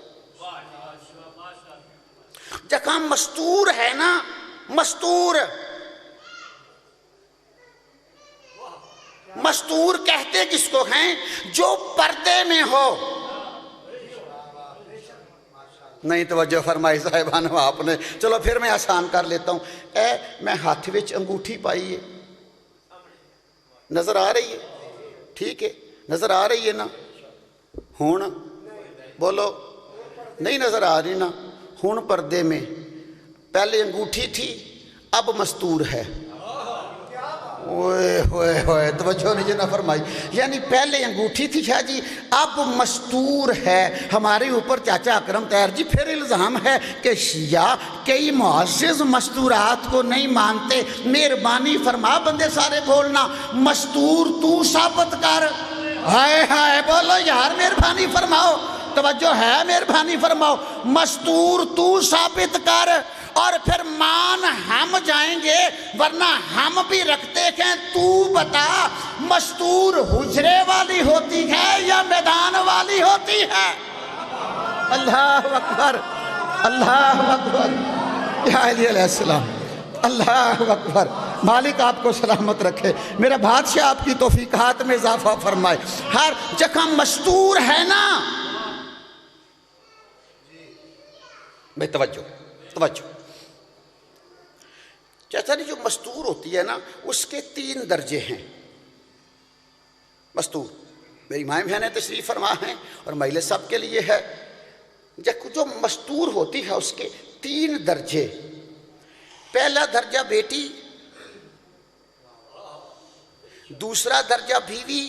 جہاں مستور ہے نا, مستور مستور کہتے کس کو ہیں؟ جو پردے میں ہو. نہیں توجہ فرمائی صاحبان آپ نے. چلو پھر میں آسان کر لیتا ہوں. اے میں ہاتھ وچ انگوٹھی پائی ہے, نظر آ رہی ہے؟ ٹھیک ہے نظر آ رہی ہے نا؟ ہون بولو, نہیں نظر آ رہی نا. ہون پردے میں, پہلے انگوٹھی تھی اب مستور ہے. اوئے ہوئے ہوئے توجہ نہیں نہ فرمائی. یعنی پہلے انگوٹھی تھی شاہ جی, اب مستور ہے. ہمارے اوپر چاچا اکرم طاہر جی پھر الزام ہے کہ شیعہ کئی معزز مستورات کو نہیں مانتے. مہربانی فرما بندے سارے بولنا, مستور تو ثابت کر. ہائے ہائے بولو یار مہربانی فرماؤ, توجہ ہے مہربانی فرماؤ. مستور تو ثابت کر اور پھر مان ہم جائیں گے, ورنہ ہم بھی رکھتے ہیں. تو بتا مستور حجرے والی ہوتی ہے یا میدان والی ہوتی ہے؟ اللہ اکبر. اللہ اکبر، یا علی علیہ السلام، اللہ اکبر۔ مالک آپ کو سلامت رکھے، میرا بادشاہ آپ کی توفیقات میں اضافہ فرمائے۔ ہر جگہ مستور ہے نا بھائی، توجہ چاچا جی، جو مستور ہوتی ہے نا اس کے 3 درجے ہیں۔ مستور میری مائیں بہنیں تشریف فرما ہیں اور مجلس سب کے لیے ہے۔ جو مستور ہوتی ہے اس کے 3 درجے۔ پہلا درجہ بیٹی، دوسرا درجہ بیوی،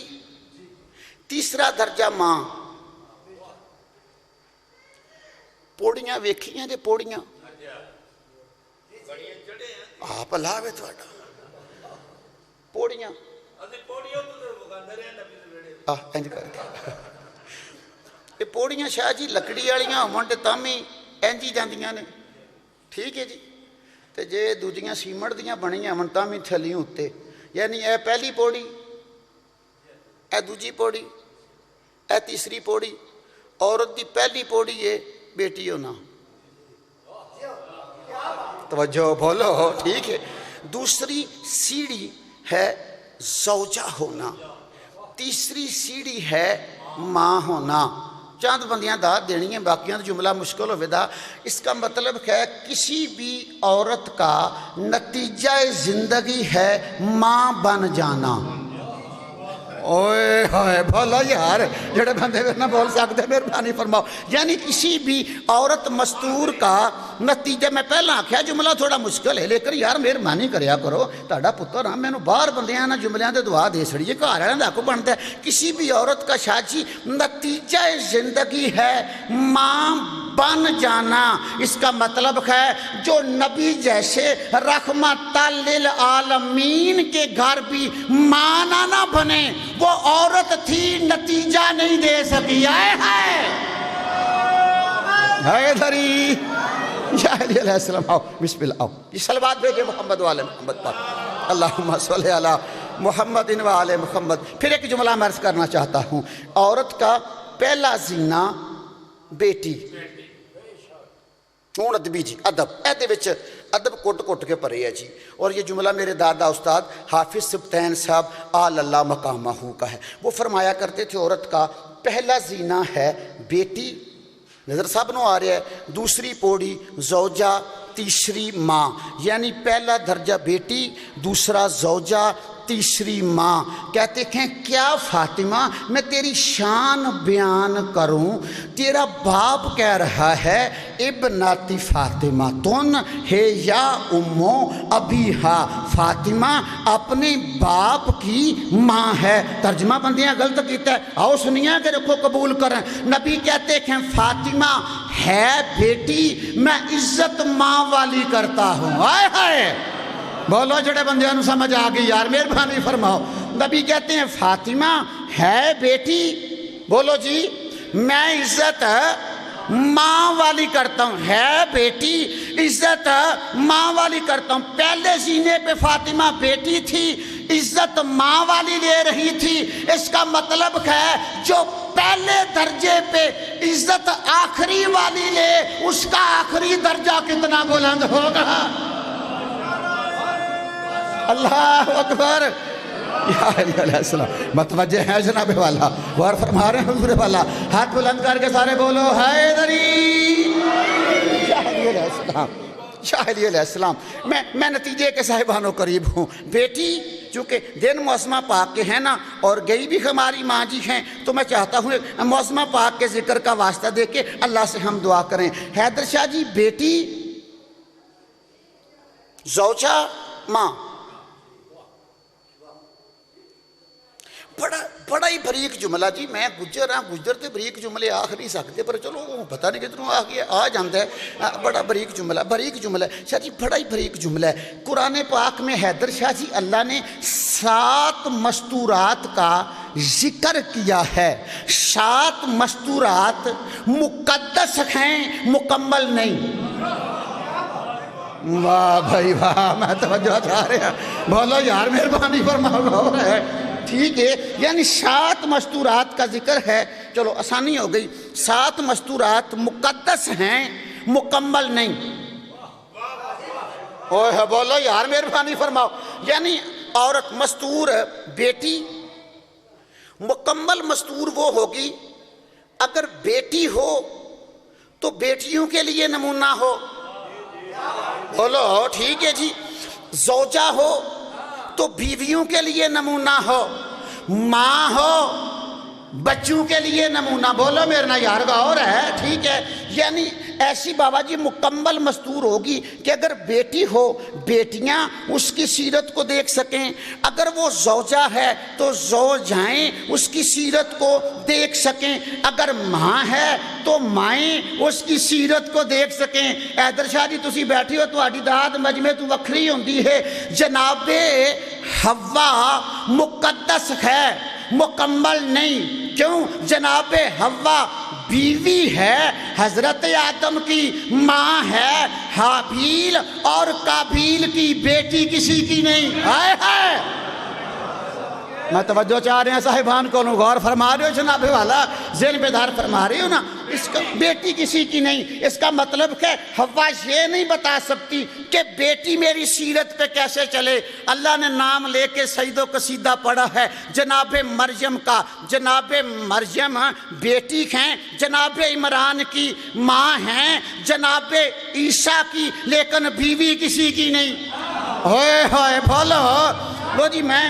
تیسرا درجہ ماں۔ پوڑیاں ویکھیاں جے؟ پوڑیاں آپ اللہ وے تھوڑا پوڑیاں انج کر کے یہ پوڑیاں شاہ جی لکڑی والیاں ہون تے تامی انج ہی جاندیاں نے، ٹھیک ہے جی، تے جے دوجیاں سیمنٹ دیاں بنیاں ہون تامی تھلیوں اتے، یعنی اے پہلی پوڑی، اے دوجی پوڑی، اے تیسری پوڑی۔ عورت دی پہلی پوڑی ہے بیٹی ہونا، توجہ بولو، ٹھیک ہے۔ دوسری سیڑھی ہے زوجہ ہونا، تیسری سیڑھی ہے ماں ہونا۔ چند بندیاں داد دینی ہیں، باقیاں جملہ مشکل ہو ودا۔ اس کا مطلب ہے کسی بھی عورت کا نتیجہ زندگی ہے ماں بن جانا۔ اوئے ہوئے بولو یار، جڑے بندے نہ بول سکتے مہربانی فرماؤ۔ یعنی کسی بھی عورت مستور کا نتیجہ، میں پہلا آکھیا جملہ تھوڑا مشکل ہے لیکن یار مہربانی کریا کرو، تہاڈا پتر ہاں، مینوں باہر بندیاں نہ جملیاں دے دعا دے چھڑیے، گھر والوں دا کو بنتا ہے۔ کسی بھی عورت کا شاہ جی نتیجہ زندگی ہے ماں بن جانا۔ اس کا مطلب ہے جو نبی جیسے رحمت للعالمین کے گھر بھی ماں نہ بنے، وہ عورت تھی، نتیجہ نہیں دے سکی۔ آئے حیدری، یا علی علیہ السلام، آؤ بسم اللہ، آؤ یہ صلوات بھیجے محمد والے محمد پر، اللہم صلی علی محمد و آل محمد۔ پھر ایک جملہ میں عرض کرنا چاہتا ہوں، عورت کا پہلا زینہ بیٹی۔ ہوں ادبی جی، ادب ایدے وچ ادب کٹ کے پڑے ہے جی، اور یہ جملہ میرے دادا استاد حافظ سبطین صاحب آل اللہ مقامہ کا ہے۔ وہ فرمایا کرتے تھے عورت کا پہلا زینہ ہے بیٹی، نظر صاحب نو آ رہا ہے، دوسری پوڑی زوجہ، تیسری ماں، یعنی پہلا درجہ بیٹی، دوسرا زوجہ، تیسری ماں۔ کہتے ہیں کیا فاطمہ میں تیری شان بیان کروں، تیرا باپ کہہ رہا ہے ابناتی فاطمہ تن ہے یا امو ابیہا، فاطمہ اپنے باپ کی ماں ہے۔ ترجمہ بندیاں غلط کیتا ہے، آؤ سنیاں کہ رکھو قبول کریں۔ نبی کہتے ہیں فاطمہ ہے بیٹی، میں عزت ماں والی کرتا ہوں۔ آئے ہائے بولو جڑے بندیاں نو سمجھ آ گئی یار مہربانی فرماؤ۔ نبی کہتے ہیں فاطمہ ہے بیٹی، بولو جی، میں عزت ماں والی کرتا ہوں، ہے بیٹی عزت ماں والی کرتا ہوں۔ پہلے سینے پہ فاطمہ بیٹی تھی، عزت ماں والی لے رہی تھی۔ اس کا مطلب ہے جو پہلے درجے پہ عزت آخری والی لے، اس کا آخری درجہ کتنا بلند ہوگا۔ اللہ اکبر، یا علیہ السلام، متوجہ ہے جناب والا، غور فرما رہے ہیں حضور والا، ہاتھ بلند کر کے سارے بولو حیدری، یا علیہ السلام، یا علیہ السلام۔ میں نتیجے کے صاحبانوں قریب ہوں۔ بیٹی چونکہ دن معصمہ پاک کے ہیں نا، اور گئی بھی ہماری ماں جی ہیں، تو میں چاہتا ہوں معصمہ پاک کے ذکر کا واسطہ دے کے اللہ سے ہم دعا کریں۔ حیدر شاہ جی بیٹی، زوجہ، ماں، بڑا ہی بریک جملہ جی۔ میں گجرتے بریک جملے آخ نہیں سکتے، پر چلو پتہ نہیں کتنوں آ جاندہ ہے، بڑا بریک جملہ ہے شاہ جی، بڑا ہی بریک جملہ ہے۔ قرآن پاک میں حیدر شاہ جی اللہ نے 7 مستورات کا ذکر کیا ہے۔ 7 مستورات مقدس ہیں، مکمل نہیں۔ واہ بھائی واہ، میں توجہ چاہ رہے ہیں، بولو یار مہربانی فرماؤ ہے، ٹھیک ہے۔ یعنی 7 مستورات کا ذکر ہے، چلو آسانی ہو گئی۔ 7 مستورات مقدس ہیں، مکمل نہیں. اوہ بولو یار مہربانی فرماؤ. یعنی عورت مستور بیٹی مکمل مستور وہ ہوگی اگر بیٹی ہو تو بیٹیوں کے لیے نمونہ ہو. بولو ٹھیک ہے جی. زوجہ ہو تو بیویوں کے لیے نمونہ ہو. ماں ہو بچوں کے لیے نمونہ. بولو میرے نا یار غور ہے. ٹھیک ہے. یعنی ایسی بابا جی مکمل مستور ہوگی کہ اگر بیٹی ہو بیٹیاں اس کی سیرت کو دیکھ سکیں. اگر وہ زوجہ ہے تو زوجائیں اس کی سیرت کو دیکھ سکیں. اگر ماں ہے تو مائیں اس کی سیرت کو دیکھ سکیں. حیدر شاہ جی تسی بیٹھی ہو تہاڈی داد مجمع تو وکھری ہوندی ہے. جناب حوا مقدس ہے مکمل نہیں. کیوں؟ جناب حوا بیوی ہے حضرت آدم کی, ماں ہے حابیل اور قابیل کی, بیٹی کسی کی نہیں. ہائے ہائے میں توجہ چاہ رہے ہیں صاحبان کو, غور فرما رہے ہو جناب والا, ذہن بیدار فرما رہے ہو نا. اس کا بیٹی کسی کی نہیں. اس کا مطلب کہ حوا یہ نہیں بتا سکتی کہ بیٹی میری سیرت پہ کیسے چلے. اللہ نے نام لے کے سجدہ و قصیدہ پڑھا ہے جناب مریم کا. جناب مریم بیٹی ہیں, جناب عمران کی ماں ہیں, جناب عیسیٰ کی, لیکن بیوی کسی کی نہیں. ہوئے ہوئے بولو. لو جی میں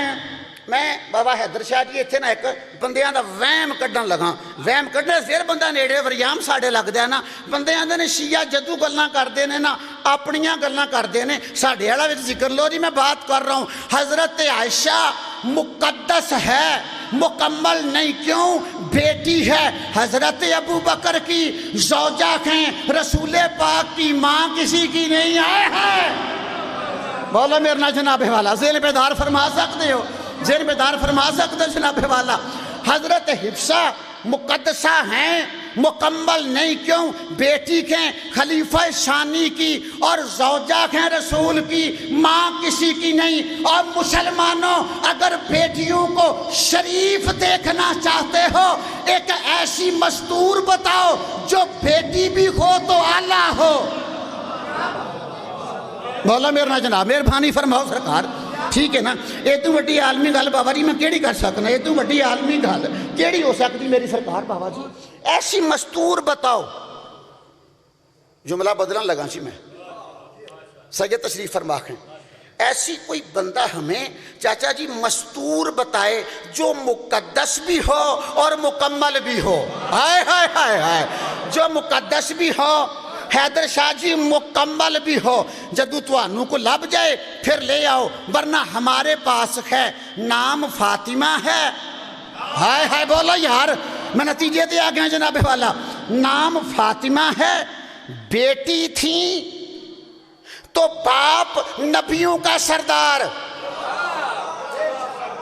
بابا حیدر شاہ جی اتنے نا ایک بندیاں دا وہم کڈن لگا. وہم کڈنے پھر بندہ نیڑے وریام ساڑے لگتا ہے نا. بندے آندے نے شیعہ جدو گلاں کردے نے نا اپنیاں گلاں کردے نے, ساڑے والا وچ ذکر. لو جی میں بات کر رہا ہوں حضرت عائشہ مقدس ہے مکمل نہیں. کیوں؟ بیٹی ہے حضرت ابو بکر کی, زوجہ ہیں رسول پاک کی, ماں کسی کی نہیں. ہے بولو میرے نا جناب والا, ذہن بیدار فرما سکتے ہو, ذہن بیدار فرما سکتے ہو جناب والا. حضرت حفصہ مقدسہ ہیں مکمل نہیں. کیوں؟ بیٹی ہیں خلیفہ ثانی کی اور زوجہ ہیں رسول کی, ماں کسی کی نہیں. اور مسلمانوں اگر بیٹیوں کو شریف دیکھنا چاہتے ہو ایک ایسی مستور بتاؤ جو بیٹی بھی ہو تو اعلیٰ ہو. بولا میرے نا جناب مہربانی فرماؤ سرکار. ٹھیک ہے نا. یہ تو وڈی عالمی گل بابا جی میں کیڑی کر سکنا. یہ تو وڈی عالمی گل کیڑی ہو سکتی میری سرکار بابا جی. ایسی مستور بتاؤ. جملہ بدلن لگا سی میں, سید تشریف فرما ہیں. ایسی کوئی بندہ ہمیں چاچا جی مستور بتائے جو مقدس بھی ہو اور مکمل بھی ہو. ہائے ہائے ہائے ہائے. جو مقدس بھی ہو حیدر شاہ جی مکمل بھی ہو. جدو توانوں کو لب جائے پھر لے آؤ, ورنہ ہمارے پاس ہے نام فاطمہ ہے. ہائے ہائے بولو یار, میں نتیجے دے آ گیا جناب والا. نام فاطمہ ہے, بیٹی تھی تو باپ نبیوں کا سردار.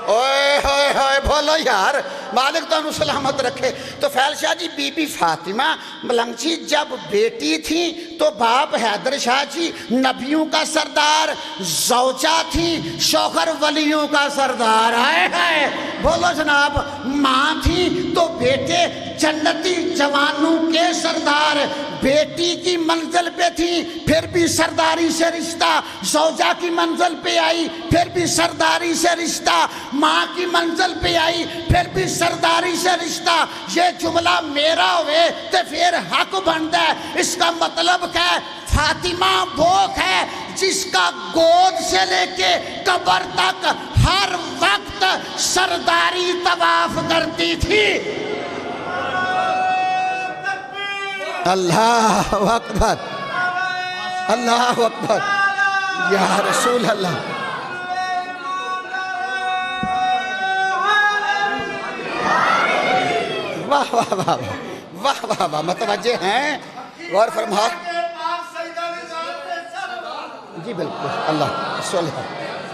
اوئے ہوئے ہوئے بولو یار, مالک تو انہوں سلامت رکھے. تو فیل شاہ جی بی بی فاطمہ ملنگ جی جب بیٹی تھی تو باپ حیدر شاہ جی نبیوں کا سردار, زوجہ تھی شوہر ولیوں کا سردار. آئے آئے بولو جناب. ماں تھی تو بیٹے جنتی جوانوں کے سردار. بیٹی کی منزل پہ تھی پھر بھی سرداری سے رشتہ, زوجہ کی منزل پہ آئی پھر بھی سرداری سے رشتہ, ماں کی منزل پہ آئی پھر بھی سرداری سے رشتہ. یہ جملہ میرا ہوئے تو پھر حق بنتا ہے. اس کا مطلب کیا ہے؟ فاطمہ وہ ہے جس کا گود سے لے کے قبر تک ہر وقت سرداری طواف کرتی تھی. اللہ اکبر اللہ اکبر یا رسول اللہ. واہ واہ واہ واہ واہ واہ. متوجہ ہیں؟ غور فرما. جی بالکل. اللہ صلی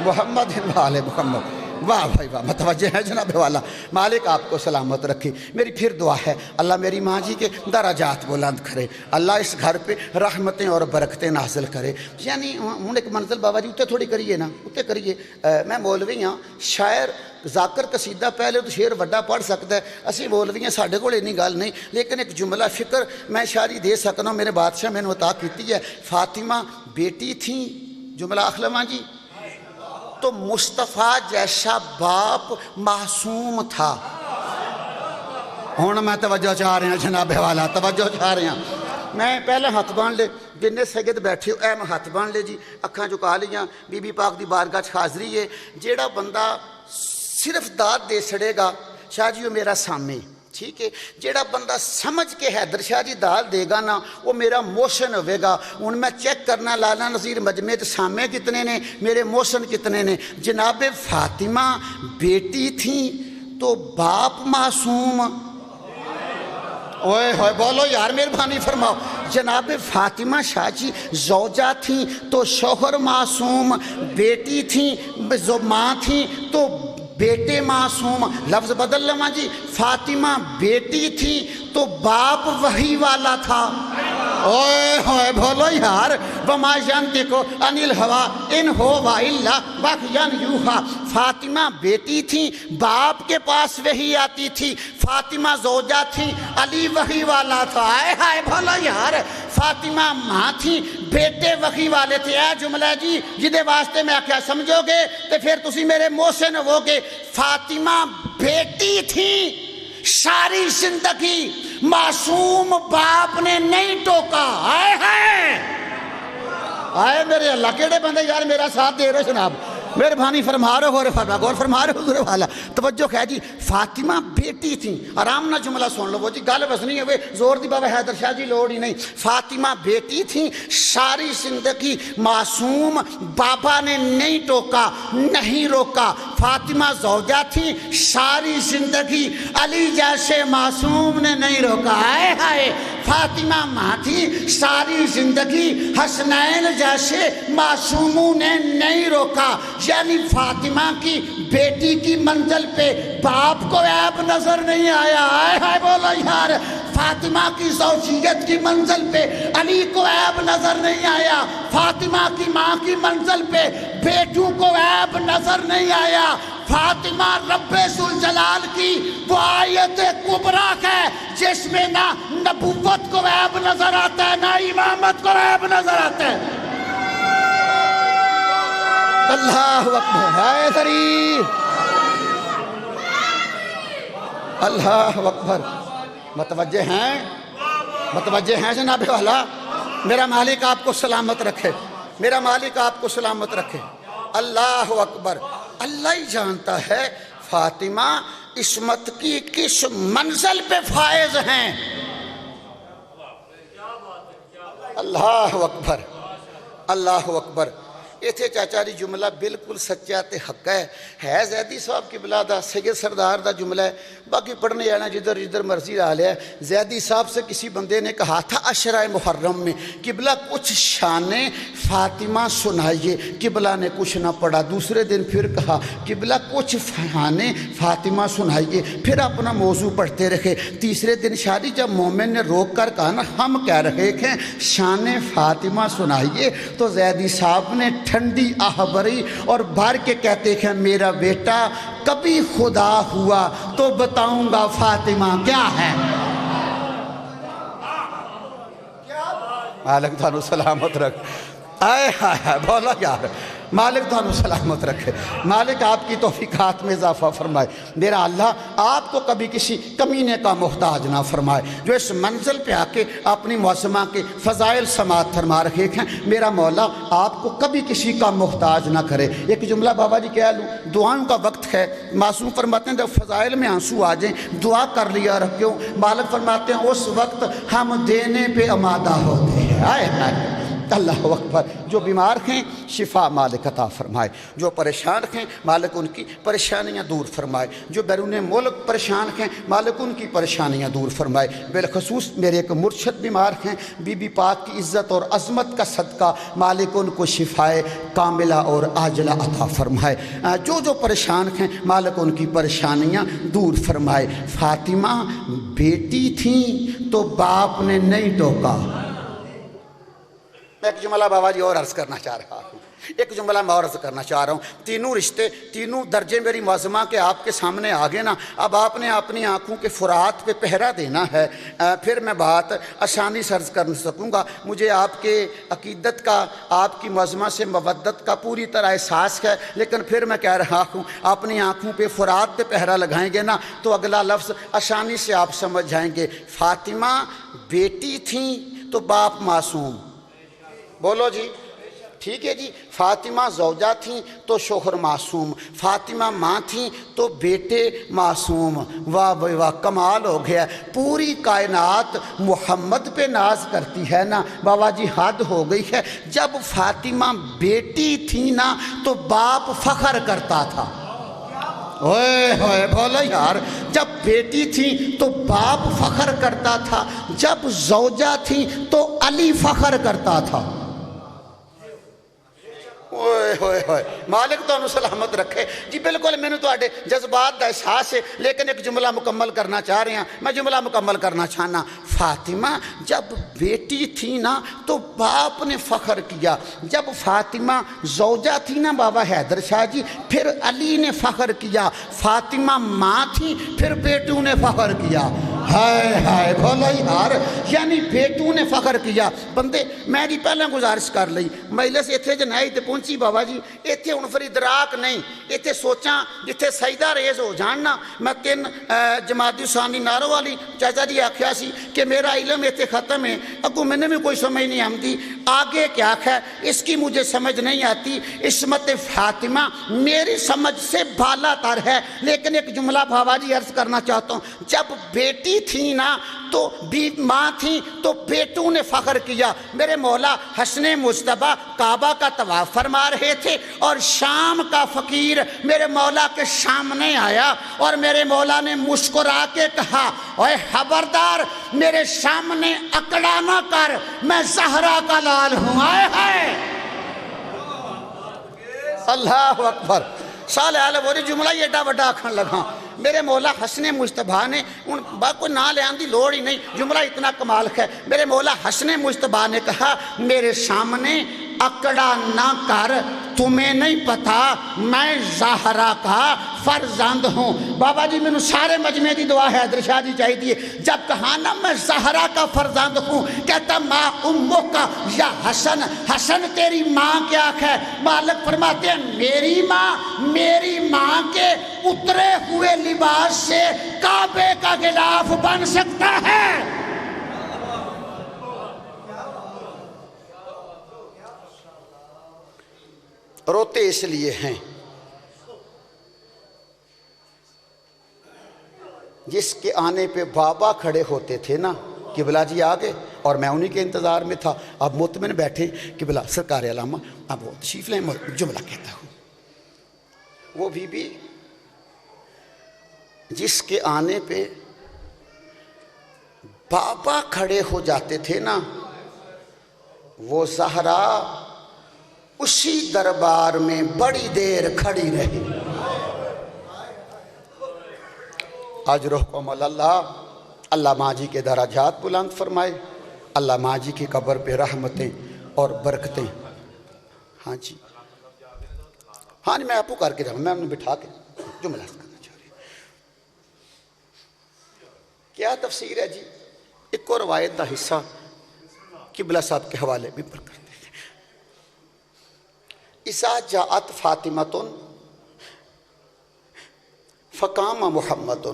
محمد وآل محمد. واہ بھائی واہ, متوجہ ہے جناب والا. مالک آپ کو سلامت رکھے. میری پھر دعا ہے اللہ میری ماں جی کے درجات بلند کرے, اللہ اس گھر پہ رحمتیں اور برکتیں نازل کرے. یعنی ہوں ایک منزل بابا جی اتنے تھوڑی کریے نا, اتنے کریے. میں مولوی ہاں, شاعر ذاکر قصیدہ پہلے تو شعر وڈا پڑھ سکتا ہے، اسی مولویاں ساڈے کول اینی گل نہیں، لیکن ایک جملہ فکر میں شاعری دے سکنا، میرے بادشاہ میں نے عطا کیتی ہے۔ فاطمہ بیٹی تھیں، جملہ اخلواں جی، تو مصطفیٰ جیسا باپ معصوم تھا۔ ہوں میں توجہ چاہ رہا جناب والا، توجہ چاہ رہا، میں پہلے ہاتھ بان لے، جن سید بیٹھے ہو اے میں ہاتھ بان لے جی، اکھاں چکا لیاں، بی بی پاک دی بارگاہ چ حاضری ہے۔ جیڑا بندہ صرف داد دے سڑے گا شاہ جی وہ میرا سامنے، ٹھیک ہے، جیڑا بندہ سمجھ کے حیدر شاہ جی دال دے گا نا وہ میرا موشن ہوئے گا۔ ان میں چیک کرنا لالا نظیر مجمع سامنے کتنے نے، میرے موشن کتنے نے۔ جناب فاطمہ بیٹی تھیں تو باپ معصوم، اوئے ہوئے بولو یار مہربانی فرماؤ۔ جناب فاطمہ شاہ جی زوجہ تھیں تو شوہر معصوم، بیٹی تھیں ماں تھیں تو بیٹے معصوم۔ لفظ بدل لما جی، فاطمہ بیٹی تھی تو باپ وحی والا تھا۔ اوئے ہوئے بولو یار، وما ینطق عن الہوی ان ہوا الا وحی یوحی۔ فاطمہ بیٹی تھیں، باپ کے پاس وحی آتی تھی۔ فاطمہ زوجہ تھی، علی وحی والا تھا۔ آئے ہائے بولو یار، فاطمہ ماں تھی، بیٹے وحی والے تھے۔ اے جملہ جی جدے واسطے میں کیا سمجھو گے تو پھر تسی میرے محسن ہو گے۔ فاطمہ بیٹی تھی، ساری زندگی معصوم باپ نے نہیں ٹوکا۔ آئے ہائے آئے میرے اللہ، کیڑے بندے یار میرا ساتھ دے رہے جناب، مہربانی فرما رہے ہو، غور فرما رہے حضور والا، توجہ ہے جی۔ فاطمہ بیٹی تھیں، آرام نہ جملہ سن لو، وہ جی گل وزنی ہوئے زور دی بابا حیدر شاہ جی لوڑ ہی نہیں۔ فاطمہ بیٹی تھیں، ساری زندگی معصوم بابا نے نہیں ٹوکا، نہیں روکا۔ فاطمہ زوجہ تھی، ساری زندگی علی جیسے معصوم نے نہیں روکا۔ آئے ہائے فاطمہ ماں تھی، ساری زندگی حسنین جیسے معصوموں نے نہیں روکا۔ یعنی فاطمہ کی بیٹی کی منزل پہ باپ کو عیب نظر نہیں آیا۔ آئے ہائے بولو یار، فاطمہ کی زوجیت کی منزل پہ علی کو عیب نظر نہیں آیا۔ فاطمہ کی ماں کی منزل پہ بیٹوں کو عیب نظر نہیں آیا۔ فاطمہ رب ذوالجلال کی وہ آیت کبریٰ ہے جس میں نہ نبوت کو عیب نظر آتا ہے نہ امامت کو عیب نظر آتا ہے۔ اللہ اکبر، حیدری، اللہ اکبر۔ متوجہ ہیں جناب والا، میرا مالک آپ کو سلامت رکھے، میرا مالک آپ کو سلامت رکھے۔ اللہ اکبر، اللہ ہی جانتا ہے فاطمہ عصمت کی کس منزل پہ فائز ہیں۔ اللہ اکبر، اللہ اکبر۔ ایتھے چاچا دی جملہ بالکل سچا تے حق ہے زیدی صاحب کی بلادہ سید سردار دا جملہ ہے، باقی پڑھنے جانا جدھر جدھر مرضی رہا لیا ہے۔ زیدی صاحب سے کسی بندے نے کہا تھا عشرہ محرم میں قبلہ کچھ شانیں فاطمہ سنائیے، قبلہ نے کچھ نہ پڑھا۔ دوسرے دن پھر کہا قبلہ کچھ شانیں فاطمہ سنائیے، پھر اپنا موضوع پڑھتے رکھے۔ تیسرے دن شادی جب مومن نے روک کر کہا نا ہم کہہ رہے ہیں شان فاطمہ سنائیے، تو زیدی صاحب نے ٹھنڈی آہ بھری اور بھر کے کہتے ہیں میرا بیٹا کبھی خدا ہوا تو بتاؤں گا فاطمہ کیا ہے۔ مالک تھانو سلامت رکھ، آئے ہائے بولا یار، مالک تھانو سلامت رکھے، مالک آپ کی توفیقات میں اضافہ فرمائے۔ میرا اللہ آپ کو کبھی کسی کمینے کا محتاج نہ فرمائے، جو اس منزل پہ آ کے اپنی معظمہ کے فضائل سماعت فرما رکھے ہیں۔ میرا مولا آپ کو کبھی کسی کا محتاج نہ کرے۔ ایک جملہ بابا جی کہہ لوں، دعاؤں کا وقت ہے، معصوم فرماتے ہیں جب فضائل میں آنسو آ جائیں دعا کر لیا رکھو۔ مالک فرماتے ہیں اس وقت ہم دینے پہ آمادہ ہوتے ہیں۔ آئے ہائے اللہ اکبر۔ جو بیمار ہیں شفا مالک عطا فرمائے، جو پریشان ہیں مالک ان کی پریشانیاں دور فرمائے، جو بیرون ملک پریشان ہیں مالک ان کی پریشانیاں دور فرمائے۔ بالخصوص میرے ایک مرشد بیمار ہیں، بی بی پاک کی عزت اور عظمت کا صدقہ مالک ان کو شفائے کاملہ اور عاجلہ عطا فرمائے۔ جو پریشان ہیں مالک ان کی پریشانیاں دور فرمائے۔ فاطمہ بیٹی تھیں تو باپ نے نہیں ٹوکا۔ میں ایک جملہ بابا جی اور عرض کرنا چاہ رہا ہوں۔ ایک جملہ میں عرض کرنا چاہ رہا ہوں، تینوں رشتے، تینوں درجے میری معظمہ کے آپ کے سامنے آگے نا، اب آپ نے اپنی آنکھوں کے فرات پہ پہرا دینا ہے، پھر میں بات آسانی سے عرض کر سکوں گا۔ مجھے آپ کے عقیدت کا، آپ کی معظمہ سے مودت کا پوری طرح احساس ہے، لیکن پھر میں کہہ رہا ہوں اپنی آنکھوں پہ فرات پہ پہرا لگائیں گے نا تو اگلا لفظ آسانی سے آپ سمجھ جائیں گے۔ فاطمہ بیٹی تھیں تو باپ معصوم، بولو جی، ٹھیک ہے جی۔ فاطمہ زوجہ تھیں تو شوہر معصوم، فاطمہ ماں تھیں تو بیٹے معصوم۔ واہ بھائی واہ، کمال ہو گیا، پوری کائنات محمد پہ ناز کرتی ہے نا، بابا جی حد ہو گئی ہے۔ جب فاطمہ بیٹی تھی نا تو باپ فخر کرتا تھا، اوئے ہوئے بولو یار، جب بیٹی تھی تو باپ فخر کرتا تھا، جب زوجہ تھی تو علی فخر کرتا تھا۔ اوئے ہوئے ہوئے، مالک تو سلامت رکھے جی۔ بالکل میں نے تواڈے جذبات کا احساس ہے، لیکن ایک جملہ مکمل کرنا چاہ رہے ہیں، میں جملہ مکمل کرنا چاہنا۔ فاطمہ جب بیٹی تھی نا تو باپ نے فخر کیا، جب فاطمہ زوجہ تھی نا بابا حیدر شاہ جی پھر علی نے فخر کیا، فاطمہ ماں تھی پھر بیٹوں نے فخر کیا۔ ہائے ہائے بولو یار، یعنی بیٹوں نے فخر کیا۔ بندے میں جی پہلے گزارش کر لئی، مجلس اتنے جنائی تے پہنچی بابا جی، اتنے ہن پھر ادراک نہیں، اتنے سوچاں جتھے سجدہ ریز ہو جاننا۔ میں 3 جماعت ثانی نارو والی چاچا جی آکھیا سی کہ میرا علم اتنے ختم ہے، اگوں میں نے بھی کوئی سمجھ نہیں آتی، آگے کیا ہے اس کی مجھے سمجھ نہیں آتی۔ عصمت فاطمہ میری سمجھ سے بالا تر ہے، لیکن ایک جملہ بابا جی عرض کرنا چاہتا ہوں، جب بیٹی تھی نا تو ماں تھی تو بیٹوں نے فخر کیا۔ میرے مولا حسن مجتبیٰ کعبہ کا طواف فرما رہے تھے اور شام کا فقیر میرے مولا کے سامنے آیا اور میرے مولا نے مسکرا کے کہا، اوے خبردار میرے سامنے اکڑا نہ کر، میں زہرا کا لال ہوں۔ آئے ہائے اللہ اکبر، سال آلہ وہی جملہ یہ ایڈا وڈا آکھن لگا۔ میرے مولا حسن مجتبیٰ نے ان کوئی نہ لے آن دی لوڑ ہی نہیں، جملہ اتنا کمال ہے۔ میرے مولا حسن مجتبیٰ نے کہا میرے سامنے اکڑا نہ کر، تمہیں نہیں پتا میں زہرا کا فرزند ہوں۔ بابا جی میں سارے مجمع دی دعا حیدر شاہ جی چاہی دیئے، جب کہا نا میں زہرا کا فرزند ہوں، کہتا ماں امو کا یا حسن، حسن تیری ماں کیا ہے؟ مالک فرماتے ہیں میری ماں کے اترے ہوئے لباس سے کعبے کا غلاف بن سکتا ہے۔ روتے اس لیے ہیں جس کے آنے پہ بابا کھڑے ہوتے تھے نا، قبلہ جی آگے اور میں انہی کے انتظار میں تھا، اب مطمئن بیٹھے قبلہ سرکار علامہ اب وہ تشریف لیں، جملہ کہتا ہوں۔ وہ بی جس کے آنے پہ بابا کھڑے ہو جاتے تھے نا، وہ زہرا اسی دربار میں بڑی دیر کھڑی رہی۔ اجرکم اللہ، اللہ ماں جی کے درجات بلند فرمائے، اللہ ماں جی کی قبر پہ رحمتیں اور برکتیں۔ ہاں جی ہاں جی، میں آپ کو کر کے جاؤں، میں انہیں بٹھا کے جملہ کرنا چاہ رہی ہوں۔ کیا تفسیر ہے جی؟ ایک اور روایت دا حصہ قبلہ صاحب کے حوالے بھی پر کرتے ہیں۔ اذا جاءت فاطمۃ فقام محمد،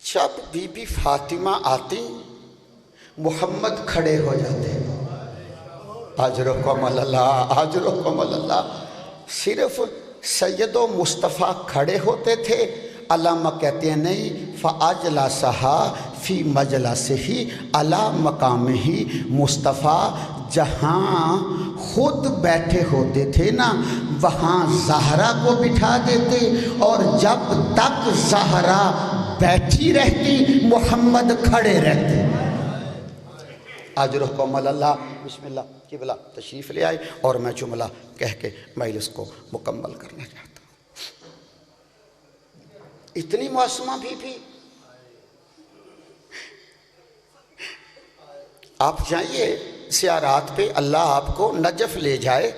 جب بی بی فاطمہ آتی محمد کھڑے ہو جاتے۔ اجرکم اللہ، اجرکم اللہ۔ صرف سید و مصطفیٰ کھڑے ہوتے تھے، علامہ کہتے ہیں نہیں، فَأَجْلَسَهَا فِي مَجْلَسِهِ عَلَى مَقَامِهِ، مصطفیٰ جہاں خود بیٹھے ہوتے تھے نا وہاں زہرا کو بٹھا دیتے، اور جب تک زہرا بیٹھی رہتی محمد کھڑے رہتے۔ اجرکم اللہ۔ بسم اللہ قبلہ تشریف لے آئے اور میں جملہ کہہ کے مجلس کو مکمل کرنا چاہتا ہوں۔ اتنی معصومہ بھی آپ جائیے سیارات پہ اللہ آپ کو نجف لے جائے.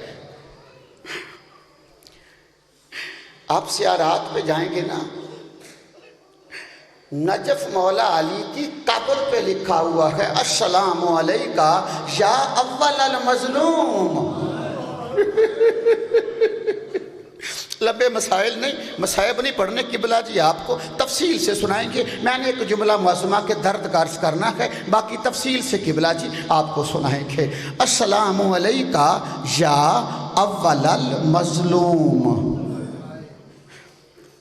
آپ سیارات پہ جائیں گے نا، نجف مولا علی کی قبر پہ لکھا ہوا ہے السلام علیکہ یا اول المظلوم. لمبے مسائل نہیں، مصائب نہیں پڑھنے، قبلہ جی آپ کو تفصیل سے سنائیں گے. میں نے ایک جملہ معصومہ کے درد کا عرض کرنا ہے، باقی تفصیل سے قبلہ جی آپ کو سنائیں گے. السلام علیکہ یا اول المظلوم.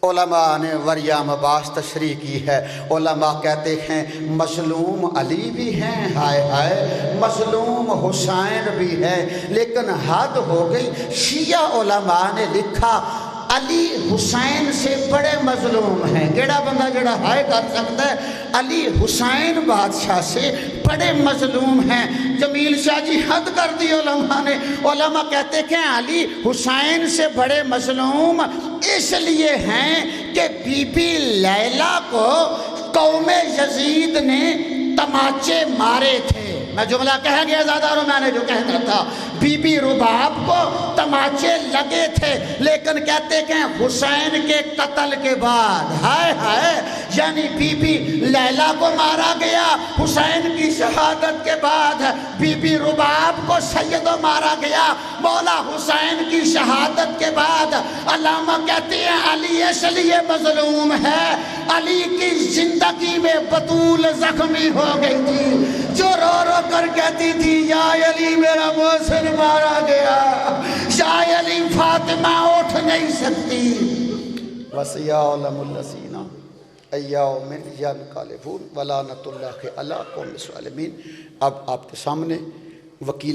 علماء نے وریام عباس تشریح کی ہے. علماء کہتے ہیں مظلوم علی بھی ہیں، ہائے ہائے مظلوم حسین بھی ہے، لیکن حد ہو گئی. شیعہ علماء نے لکھا علی حسین سے بڑے مظلوم ہیں. کیڑا بندہ جڑا ہائے کر سکتا ہے، علی حسین بادشاہ سے بڑے مظلوم ہیں. جمیل شاہ جی حد کر دی علماء نے. علماء کہتے کہ علی حسین سے بڑے مظلوم اس لیے ہیں کہ بی بی لیلا کو قوم یزید نے تماچے مارے تھے. میں جملہ کہہ گیا زیادہ اور میں نے جو کہنا تھا، بی بی رباب کو تماچے لگے تھے، لیکن کہتے کہ حسین کے قتل کے بعد ہائے ہائے، یعنی بی بی لیلا کو مارا گیا حسین کی شہادت کے بعد، بی بی رباب کو سیدو مارا گیا مولا حسین کی شہادت کے بعد. علامہ کہتے ہیں علی اس لیے مظلوم ہے، علی کی زندگی میں بطول زخمی ہو گئی تھی، جو رو رو کر کہتی تھی یا علی میرا محسن مارا گیا، یا علی فاطمہ اٹھ نہیں سکتی. وَسَيَعْلَمُ الَّذِينَ أَيَّوْمٍ يَنْقَلِبُونَ وَلَعنَةُ اللَّهِ عَلَىٰ قَوْمِ الظَّالِمِينَ. اب آپ کے سامنے وکیل